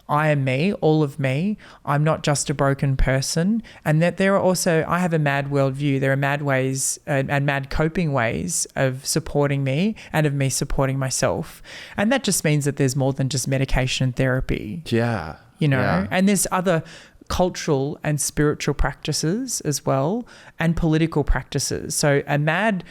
I am me, all of me. I'm not just a broken person. And that there are also, I have a mad worldview. There are mad ways and mad coping ways of supporting me and of me supporting myself. And that just means that there's more than just medication and therapy. And there's other cultural and spiritual practices as well, and political practices. So a mad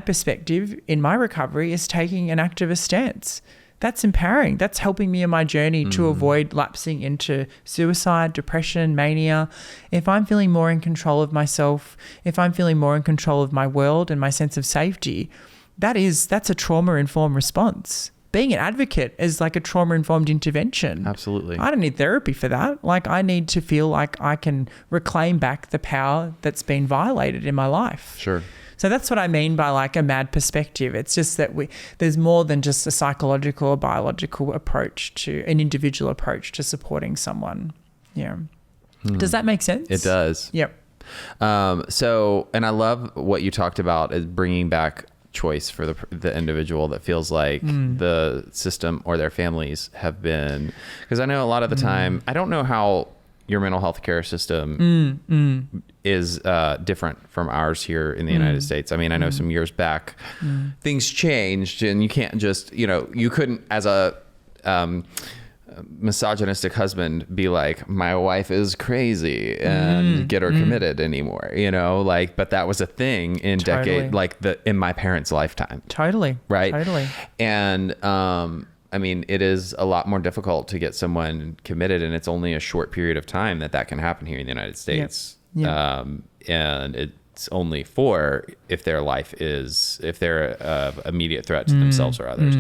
perspective in my recovery is taking an activist stance. That's empowering. That's helping me in my journey to avoid lapsing into suicide, depression, mania. If I'm feeling more in control of myself, if I'm feeling more in control of my world and my sense of safety, that's a trauma-informed response. Being an advocate is like a trauma-informed intervention. Absolutely. I don't need therapy for that. Like, I need to feel like I can reclaim back the power that's been violated in my life. Sure. So that's what I mean by like a mad perspective. It's just that there's more than just a psychological or biological approach to an individual approach to supporting someone. Does that make sense? It does. Yep. And I love what you talked about is bringing back choice for the individual that feels like the system or their families have been, because I know a lot of the time, I don't know how your mental health care system is different from ours here in the United States. I mean, I know some years back, things changed, and you can't just, you couldn't, as a misogynistic husband, be like, my wife is crazy and get her committed anymore, but that was a thing in in my parents' lifetime. Totally. Right. Totally. And, I mean, it is a lot more difficult to get someone committed, and it's only a short period of time that can happen here in the United States. Yep. And it's only if they're immediate threat to themselves or others.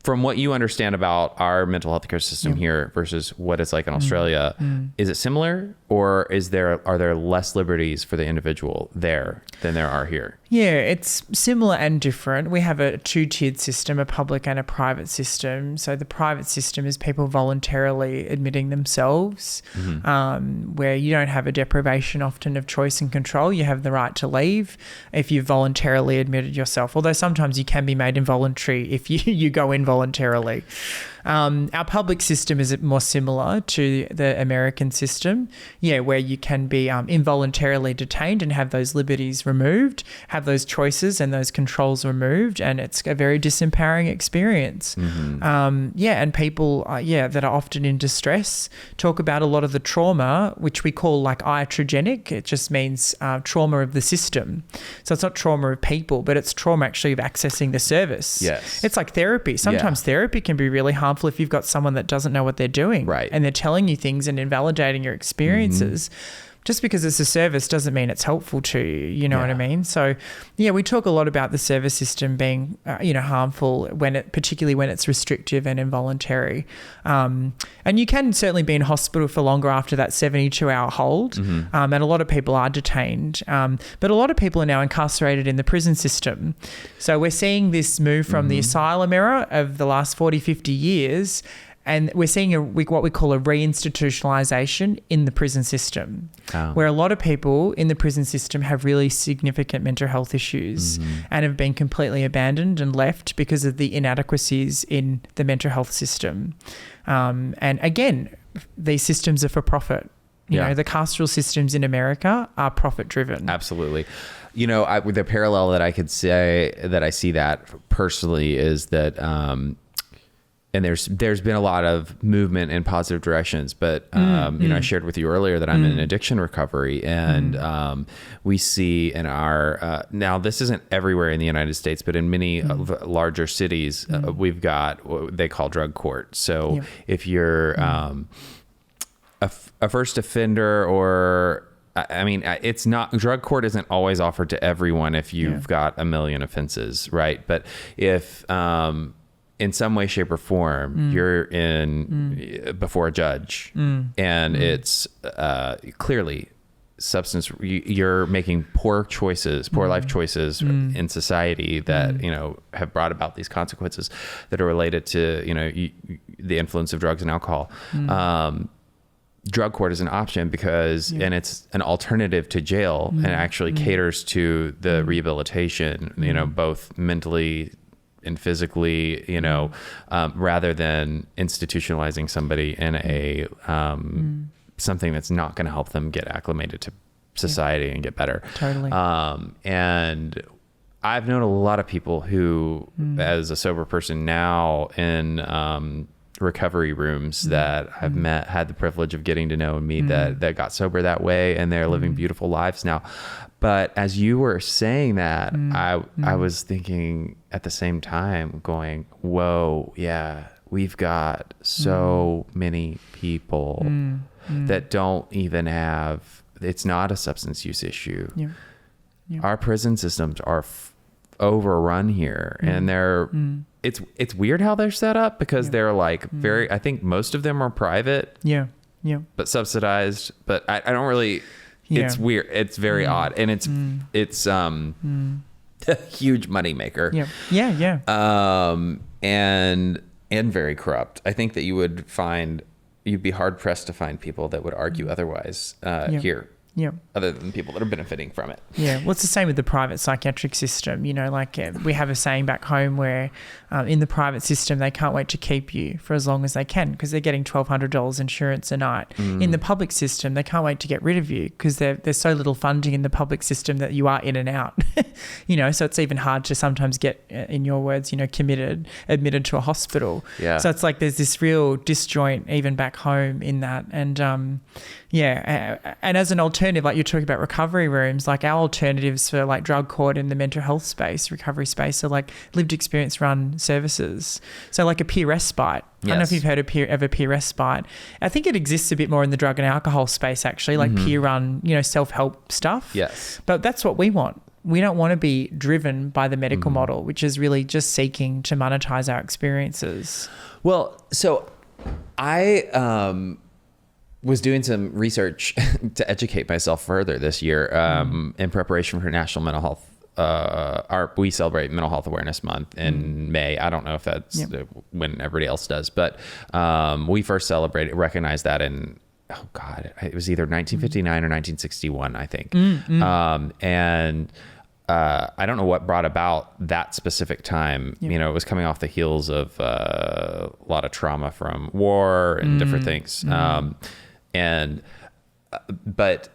From what you understand about our mental health care system here versus what it's like in Australia, is it similar, or are there less liberties for the individual there than there are here? Yeah, it's similar and different. We have a two-tiered system, a public and a private system. So the private system is people voluntarily admitting themselves, where you don't have a deprivation often of choice and control. You have the right to leave if you voluntarily admitted yourself, although sometimes you can be made involuntary if you go involuntarily. Our public system is more similar to the American system, where you can be involuntarily detained and have those liberties removed, have those choices and those controls removed, and it's a very disempowering experience. And people, that are often in distress talk about a lot of the trauma, which we call like iatrogenic. It just means trauma of the system. So it's not trauma of people, but it's trauma actually of accessing the service. Yes. It's like therapy. Sometimes therapy can be really harmful if you've got someone that doesn't know what they're doing, right, and they're telling you things and invalidating your experiences. Just because it's a service doesn't mean it's helpful to you, you know what I mean? So, we talk a lot about the service system being, harmful particularly when it's restrictive and involuntary. And you can certainly be in hospital for longer after that 72-hour hold. And a lot of people are detained. But a lot of people are now incarcerated in the prison system. So we're seeing this move from the asylum era of the last 40, 50 years. And we're seeing what we call a reinstitutionalization in the prison system, where a lot of people in the prison system have really significant mental health issues and have been completely abandoned and left because of the inadequacies in the mental health system. And again, these systems are for profit. You know, the carceral systems in America are profit driven. Absolutely. The parallel that I could say that I see that personally is that, and there's been a lot of movement in positive directions, but I shared with you earlier that I'm in addiction recovery, and we see in our now this isn't everywhere in the United States, but in many larger cities, we've got what they call drug court. So if you're a first offender, or it's not, drug court isn't always offered to everyone if you've got a million offenses, right? But if in some way, shape, or form, you're before a judge, and it's clearly you're making poor life choices in society that have brought about these consequences that are related to the influence of drugs and alcohol. Drug court is an option because, and it's an alternative to jail, and actually caters to the rehabilitation, both mentally and physically, rather than institutionalizing somebody in a something that's not going to help them get acclimated to society and get better. Totally. And I've known a lot of people who, as a sober person now in recovery rooms that I've had the privilege of getting to know and meet that got sober that way, and they're living beautiful lives now. But as you were saying that, I was thinking at the same time, going, whoa, yeah, we've got so many people that don't even have, it's not a substance use issue. Our prison systems are overrun here, and they're, it's weird how they're set up, because they're like I think most of them are private, but subsidized, but I don't really, it's weird. It's very odd. And it's a huge moneymaker. And very corrupt. I think that you'd be hard pressed to find people that would argue otherwise here. Yeah. other than people that are benefiting from it. Yeah. Well, it's the same with the private psychiatric system. You know, like we have a saying back home where in the private system, they can't wait to keep you for as long as they can because they're getting $1,200 insurance a night. In the public system, they can't wait to get rid of you because there's so little funding in the public system that you are in and out. You know, so it's even hard to sometimes get, in your words, you know, admitted to a hospital. Yeah. So it's like there's this real disjoint even back home in that. And and as an alternative, like you're talking about recovery rooms, like our alternatives for like drug court in the mental health space, recovery space, are like lived experience run services. So like a peer respite. I don't know if you've heard of peer respite. I think it exists a bit more in the drug and alcohol space actually, like peer run, you know, self-help stuff. Yes. But that's what we want. We don't want to be driven by the medical model, which is really just seeking to monetize our experiences. Well, so I was doing some research to educate myself further this year in preparation for National Mental Health. We celebrate Mental Health Awareness Month in May. I don't know if that's when everybody else does, but we first recognized that in, oh God, it was either 1959 or 1961, I think. And I don't know what brought about that specific time. You know, it was coming off the heels of a lot of trauma from war and different things. But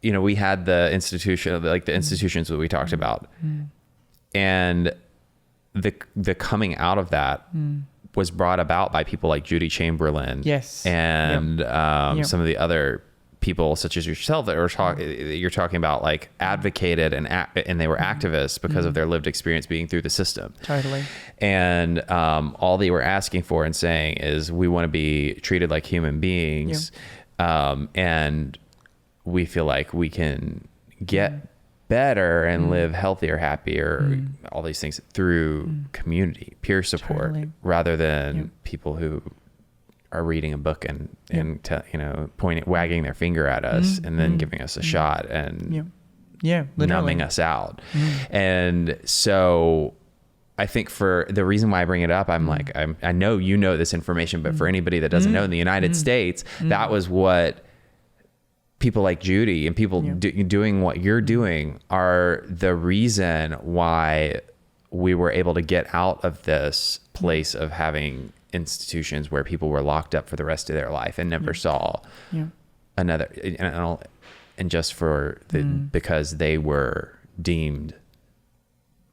you know, we had the institutions that we talked about, and the coming out of that was brought about by people like Judy Chamberlain, and some of the other people such as yourself that you're talking about, like advocated and they were activists because of their lived experience being through the system. Totally. And all they were asking for and saying is, we want to be treated like human beings, and we feel like we can get better and live healthier, happier, all these things through community, peer support, rather than people who are reading a book and you know, wagging their finger at us and then giving us a shot and numbing us out. And so I think for the reason why I bring it up, I'm like, I know you know this information, but for anybody that doesn't know, in the United States, that was what people like Judy and people doing what you're doing are the reason why we were able to get out of this place of having institutions where people were locked up for the rest of their life and never saw another, and just for because they were deemed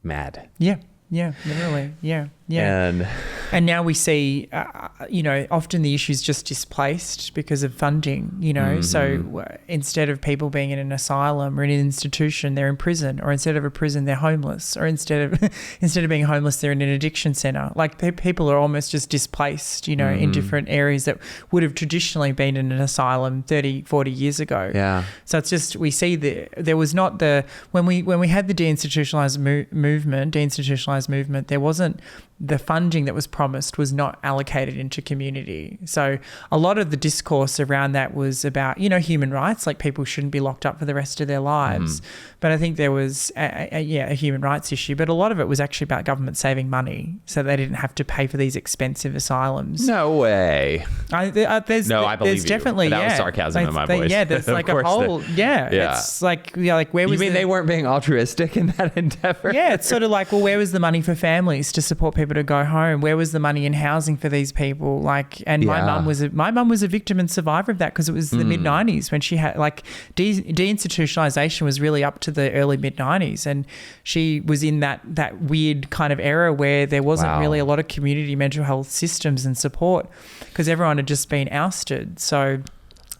mad. Literally. And now we see, you know, often the issue is just displaced because of funding, you know. So instead of people being in an asylum or in an institution, they're in prison, or instead of a prison, they're homeless, or instead of being homeless, they're in an addiction center. Like people are almost just displaced, you know, in different areas that would have traditionally been in an asylum 30, 40 years ago. Yeah. So it's just, we see there was not when we had the deinstitutionalized movement, there wasn't the funding that was promised was not allocated into community. So a lot of the discourse around that was about, you know, human rights, like people shouldn't be locked up for the rest of their lives. But I think there was a human rights issue, but a lot of it was actually about government saving money so they didn't have to pay for these expensive asylums. No way. I believe there's definitely, that was sarcasm in my voice. Yeah, there's like a whole, it's like, like where was you mean they weren't being altruistic in that endeavor? Yeah, it's sort of like, well, where was the money for families to support people to go home? Where was the money in housing for these people? Like, and my mum was a victim and survivor of that because it was the mid 90s when she had like deinstitutionalization was really up to the early mid 90s, and she was in that weird kind of era where there wasn't really a lot of community mental health systems and support because everyone had just been ousted. So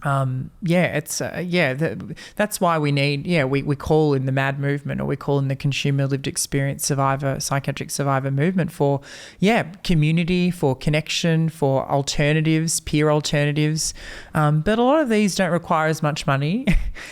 that's why we need, we call in the MAD movement, or we call in the consumer lived experience psychiatric survivor movement for, community, for connection, for alternatives, peer alternatives. But a lot of these don't require as much money.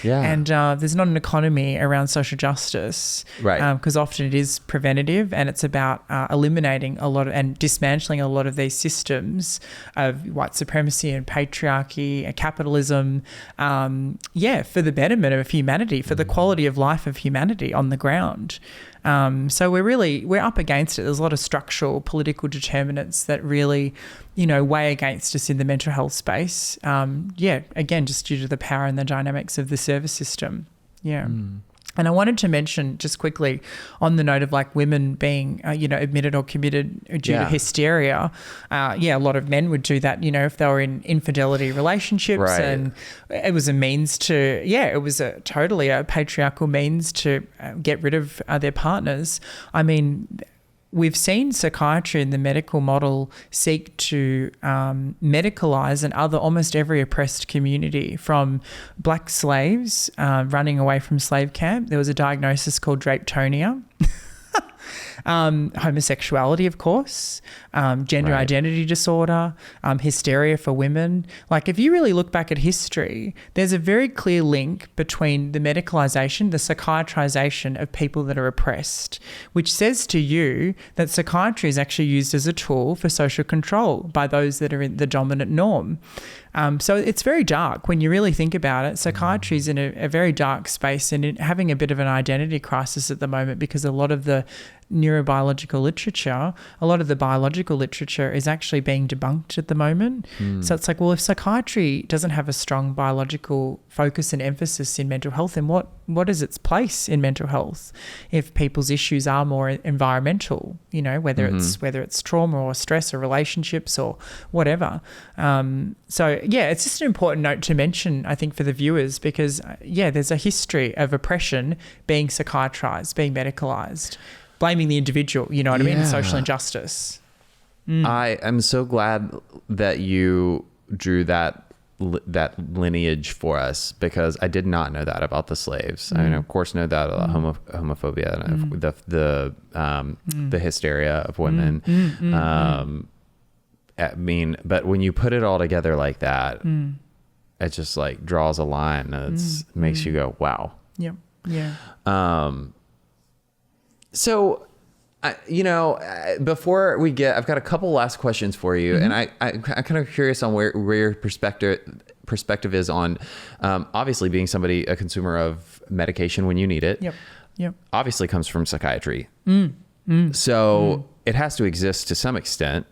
And there's not an economy around social justice. Right. Because often it is preventative, and it's about eliminating a lot of, and dismantling a lot of these systems of white supremacy and patriarchy and capitalism, for the betterment of humanity, for the quality of life of humanity on the ground. So we're up against it. There's a lot of structural political determinants that really, weigh against us in the mental health space. Again, just due to the power and the dynamics of the service system. Yeah. And I wanted to mention just quickly on the note of like women being, admitted or committed due to hysteria. A lot of men would do that, if they were in infidelity relationships, Right. and it was a means to, it was totally a patriarchal means to get rid of their partners. I mean, we've seen psychiatry in the medical model seek to medicalise and almost every oppressed community, from black slaves running away from slave camp. There was a diagnosis called drapetonia. Homosexuality, of course, gender identity disorder, hysteria for women. Like, if you really look back at history, there's a very clear link between the medicalisation, the psychiatrisation of people that are oppressed, which says to you that psychiatry is actually used as a tool for social control by those that are in the dominant norm. So it's very dark when you really think about it. Psychiatry is in a very dark space and having a bit of an identity crisis at the moment, because a lot of the neurobiological literature, a lot of the biological literature is actually being debunked at the moment. So it's like, well, if psychiatry doesn't have a strong biological focus and emphasis in mental health, then what is its place in mental health if people's issues are more environmental, whether it's trauma or stress or relationships or whatever. It's just an important note to mention, I think, for the viewers, because there's a history of oppression being psychiatrized, being medicalized, blaming the individual, you know what I mean? Social injustice. I am so glad that you drew that lineage for us, because I did not know that about the slaves. I mean, of course, know that about homophobia and the hysteria of women. But when you put it all together like that, it just like draws a line and makes you go, wow. Yep. Yeah. So, before we I've got a couple last questions for you, and I'm kind of curious on where your perspective is on, obviously being a consumer of medication when you need it. Yep. Obviously comes from psychiatry. So it has to exist to some extent.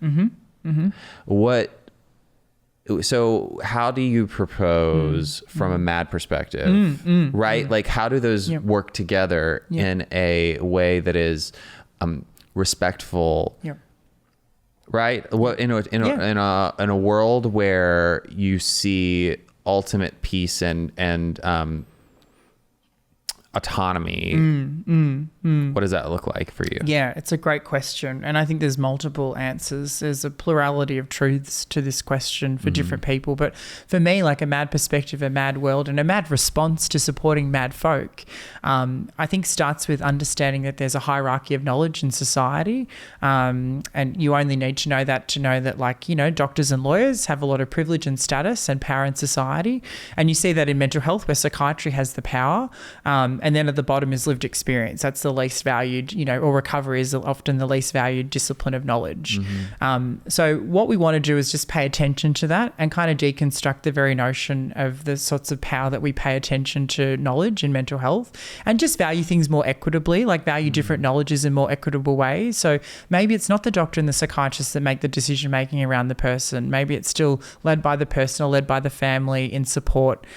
So how do you propose from a MAD perspective, right? Like, how do those work together in a way that is respectful, right? What in a world where you see ultimate peace and autonomy, what does that look like for you? Yeah, it's a great question. And I think there's multiple answers. There's a plurality of truths to this question for different people. But for me, like, a MAD perspective, a MAD world, and a MAD response to supporting MAD folk, I think starts with understanding that there's a hierarchy of knowledge in society. And you only need to know that, like, doctors and lawyers have a lot of privilege and status and power in society. And you see that in mental health, where psychiatry has the power. And then at the bottom is lived experience. That's the least valued, or recovery is often the least valued discipline of knowledge. So what we want to do is just pay attention to that and kind of deconstruct the very notion of the sorts of power that we pay attention to knowledge in mental health, and just value things more equitably, like value different knowledges in more equitable ways. So maybe it's not the doctor and the psychiatrist that make the decision making around the person. Maybe it's still led by the person or led by the family in support.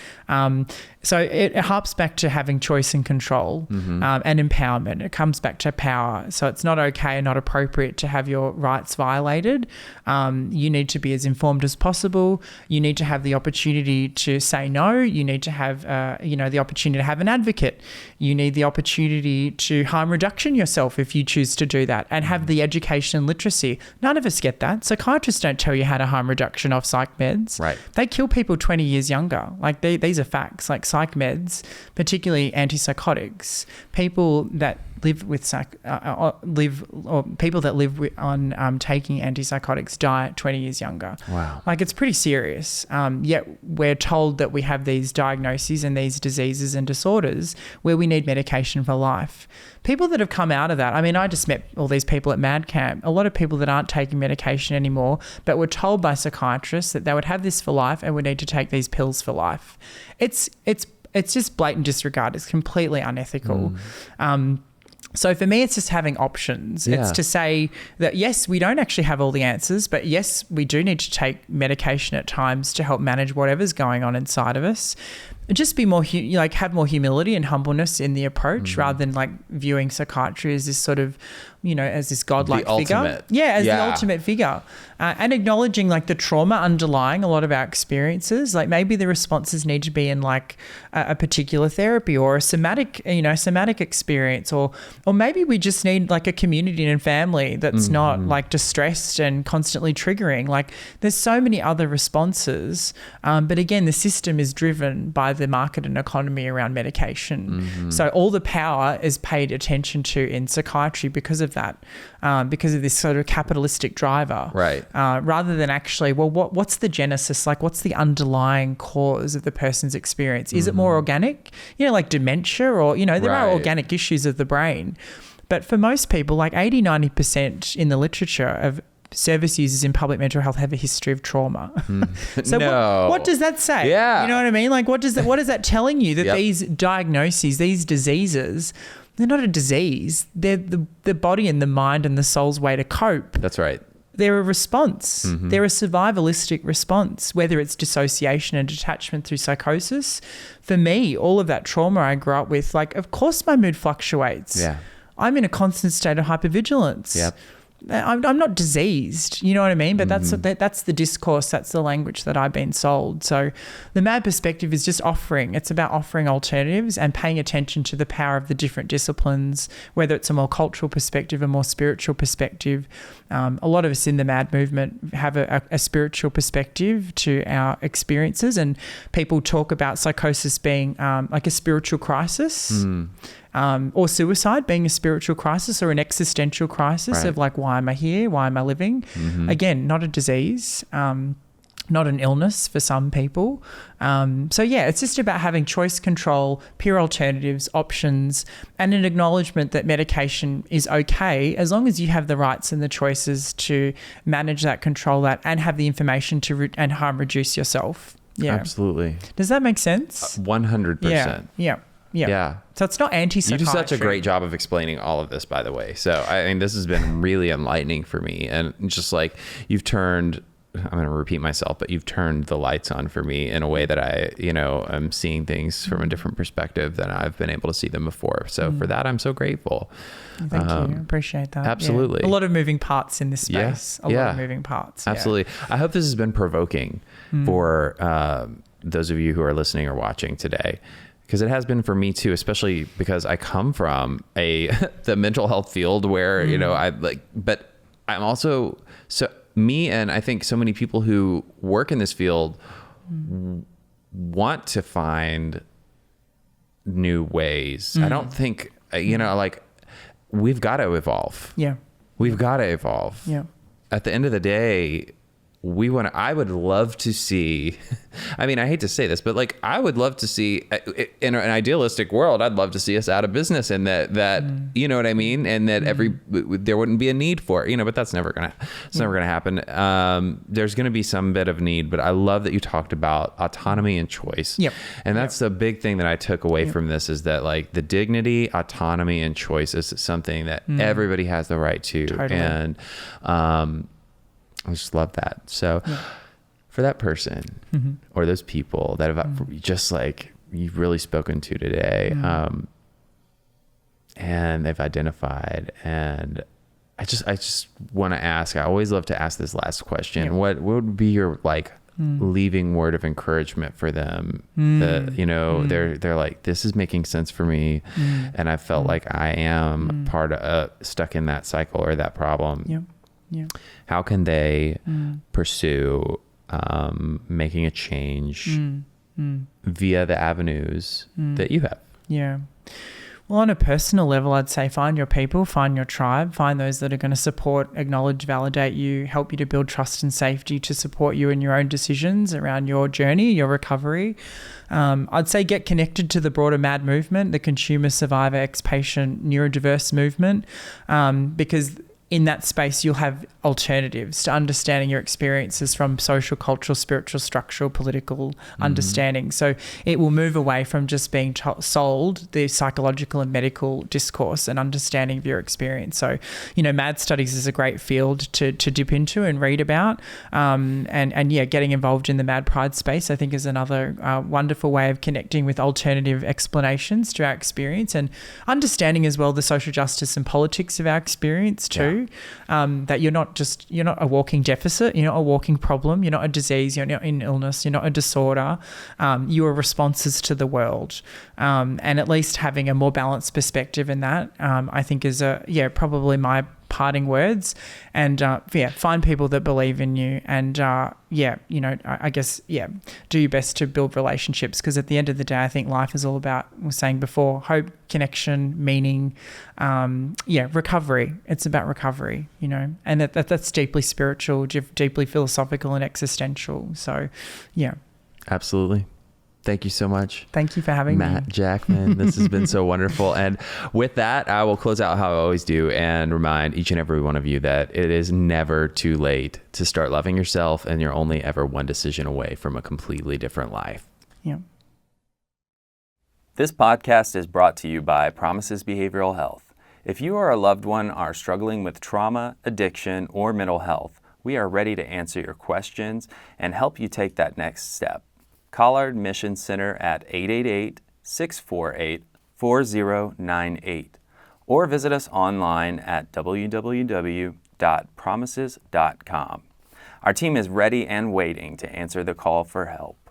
So it harps back to having choice and control and empowerment. It comes back to power. So it's not okay and not appropriate to have your rights violated. You need to be as informed as possible. You need to have the opportunity to say no. You need to have, the opportunity to have an advocate. You need the opportunity to harm reduction yourself if you choose to do that, and have the education and literacy. None of us get that. Psychiatrists don't tell you how to harm reduction off psych meds. Right. They kill people 20 years younger. Like, these are facts. Like, psych meds, particularly antipsychotics, people that live with people that live on taking antipsychotics die 20 years younger. Wow. Like, it's pretty serious. Yet we're told that we have these diagnoses and these diseases and disorders where we need medication for life. People that have come out of that, I mean, I just met all these people at MAD Camp, a lot of people that aren't taking medication anymore, but were told by psychiatrists that they would have this for life and would need to take these pills for life. It's just blatant disregard. It's completely unethical. So for me, it's just having options. Yeah. It's to say that, yes, we don't actually have all the answers, but yes, we do need to take medication at times to help manage whatever's going on inside of us. Just be more, have more humility and humbleness in the approach rather than like viewing psychiatry as this sort of, as this godlike figure. Ultimate. Yeah, as the ultimate figure. And acknowledging like the trauma underlying a lot of our experiences. Like maybe the responses need to be in like a particular therapy or a somatic experience, or maybe we just need like a community and family that's not like distressed and constantly triggering. Like there's so many other responses. But again, the system is driven by the market and economy around medication. So all the power is paid attention to in psychiatry because of that, because of this sort of capitalistic driver. Right. Rather than actually, well, what's the genesis? Like what's the underlying cause of the person's experience? Is it more organic? Like dementia or, there are organic issues of the brain. But for most people, like 80-90% in the literature of service users in public mental health have a history of trauma. So what does that say? Yeah. You know what I mean? Like what is that telling you? That these diagnoses, these diseases, they're not a disease. They're the body and the mind and the soul's way to cope. That's right. They're a response. They're a survivalistic response, whether it's dissociation and detachment through psychosis. For me, all of that trauma I grew up with, like, of course my mood fluctuates. Yeah. I'm in a constant state of hypervigilance. Yep. I'm not diseased, you know what I mean? But that's the discourse, that's the language that I've been sold. So the MAD perspective is just it's about offering alternatives and paying attention to the power of the different disciplines, whether it's a more cultural perspective, a more spiritual perspective. A lot of us in the MAD movement have a spiritual perspective to our experiences, and people talk about psychosis being like a spiritual crisis. Or suicide being a spiritual crisis or an existential crisis of like, why am I here? Why am I living? Again, not a disease, not an illness for some people. So yeah, it's just about having choice control, peer alternatives, options, and an acknowledgement that medication is okay as long as you have the rights and the choices to manage that, control that, and have the information to and harm reduce yourself. Yeah, Absolutely. Does that make sense? 100%. Yeah. So it's not anti-psychiatry. You do such a great job of explaining all of this, by the way. So, I mean, this has been really enlightening for me. And just like you've turned, I'm going to repeat myself, but you've turned the lights on for me in a way that I, am seeing things from a different perspective than I've been able to see them before. So for that, I'm so grateful. Thank you. I appreciate that. Absolutely. Yeah. A lot of moving parts in this space. A lot of moving parts. Absolutely. I hope this has been provoking for those of you who are listening or watching today. Because it has been for me too, especially because I come from the mental health field where, but I'm also, and I think so many people who work in this field want to find new ways. I don't think, we've got to evolve. Yeah. We've got to evolve. Yeah. At the end of the day, I would love to see, I mean, I hate to say this, but like, I would love to see in an idealistic world, I'd love to see us out of business and that, you know what I mean? And that there wouldn't be a need for it, but that's never going to happen. There's going to be some bit of need, but I love that you talked about autonomy and choice. Yep. And that's the big thing that I took away from this is that like the dignity, autonomy, and choice is something that everybody has the right to. Totally. And, I just love that. So for that person or those people that have just like you've really spoken to today, and they've identified, and I just want to ask, I always love to ask this last question. Yeah. What would be your like leaving word of encouragement for them? That, they're like, this is making sense for me. And I felt like I am part of stuck in that cycle or that problem. Yeah. Yeah. How can they pursue making a change via the avenues that you have? Yeah. Well, on a personal level, I'd say find your people, find your tribe, find those that are going to support, acknowledge, validate you, help you to build trust and safety to support you in your own decisions around your journey, your recovery. I'd say get connected to the broader MAD movement, the consumer, survivor, ex-patient, neurodiverse movement, because in that space, you'll have alternatives to understanding your experiences from social, cultural, spiritual, structural, political understanding. So it will move away from just being sold the psychological and medical discourse and understanding of your experience. So, MAD studies is a great field to dip into and read about. Getting involved in the Mad Pride space, I think, is another wonderful way of connecting with alternative explanations to our experience and understanding as well the social justice and politics of our experience too. That you're not a walking deficit, you're not a walking problem, you're not a disease, you're not an illness, you're not a disorder. You are responses to the world. And at least having a more balanced perspective in that, I think is probably my parting words. And find people that believe in you and I guess do your best to build relationships, because at the end of the day I think life is all about, we were saying before, hope, connection, meaning, recovery. It's about recovery, and that's deeply spiritual, deeply philosophical and existential. So Absolutely. Thank you so much. Thank you for having me. Matt Jackman. This has been so wonderful. And with that, I will close out how I always do and remind each and every one of you that it is never too late to start loving yourself, and you're only ever one decision away from a completely different life. Yeah. This podcast is brought to you by Promises Behavioral Health. If you or a loved one are struggling with trauma, addiction, or mental health, we are ready to answer your questions and help you take that next step. Call our admission center at 888-648-4098 or visit us online at www.promises.com. Our team is ready and waiting to answer the call for help.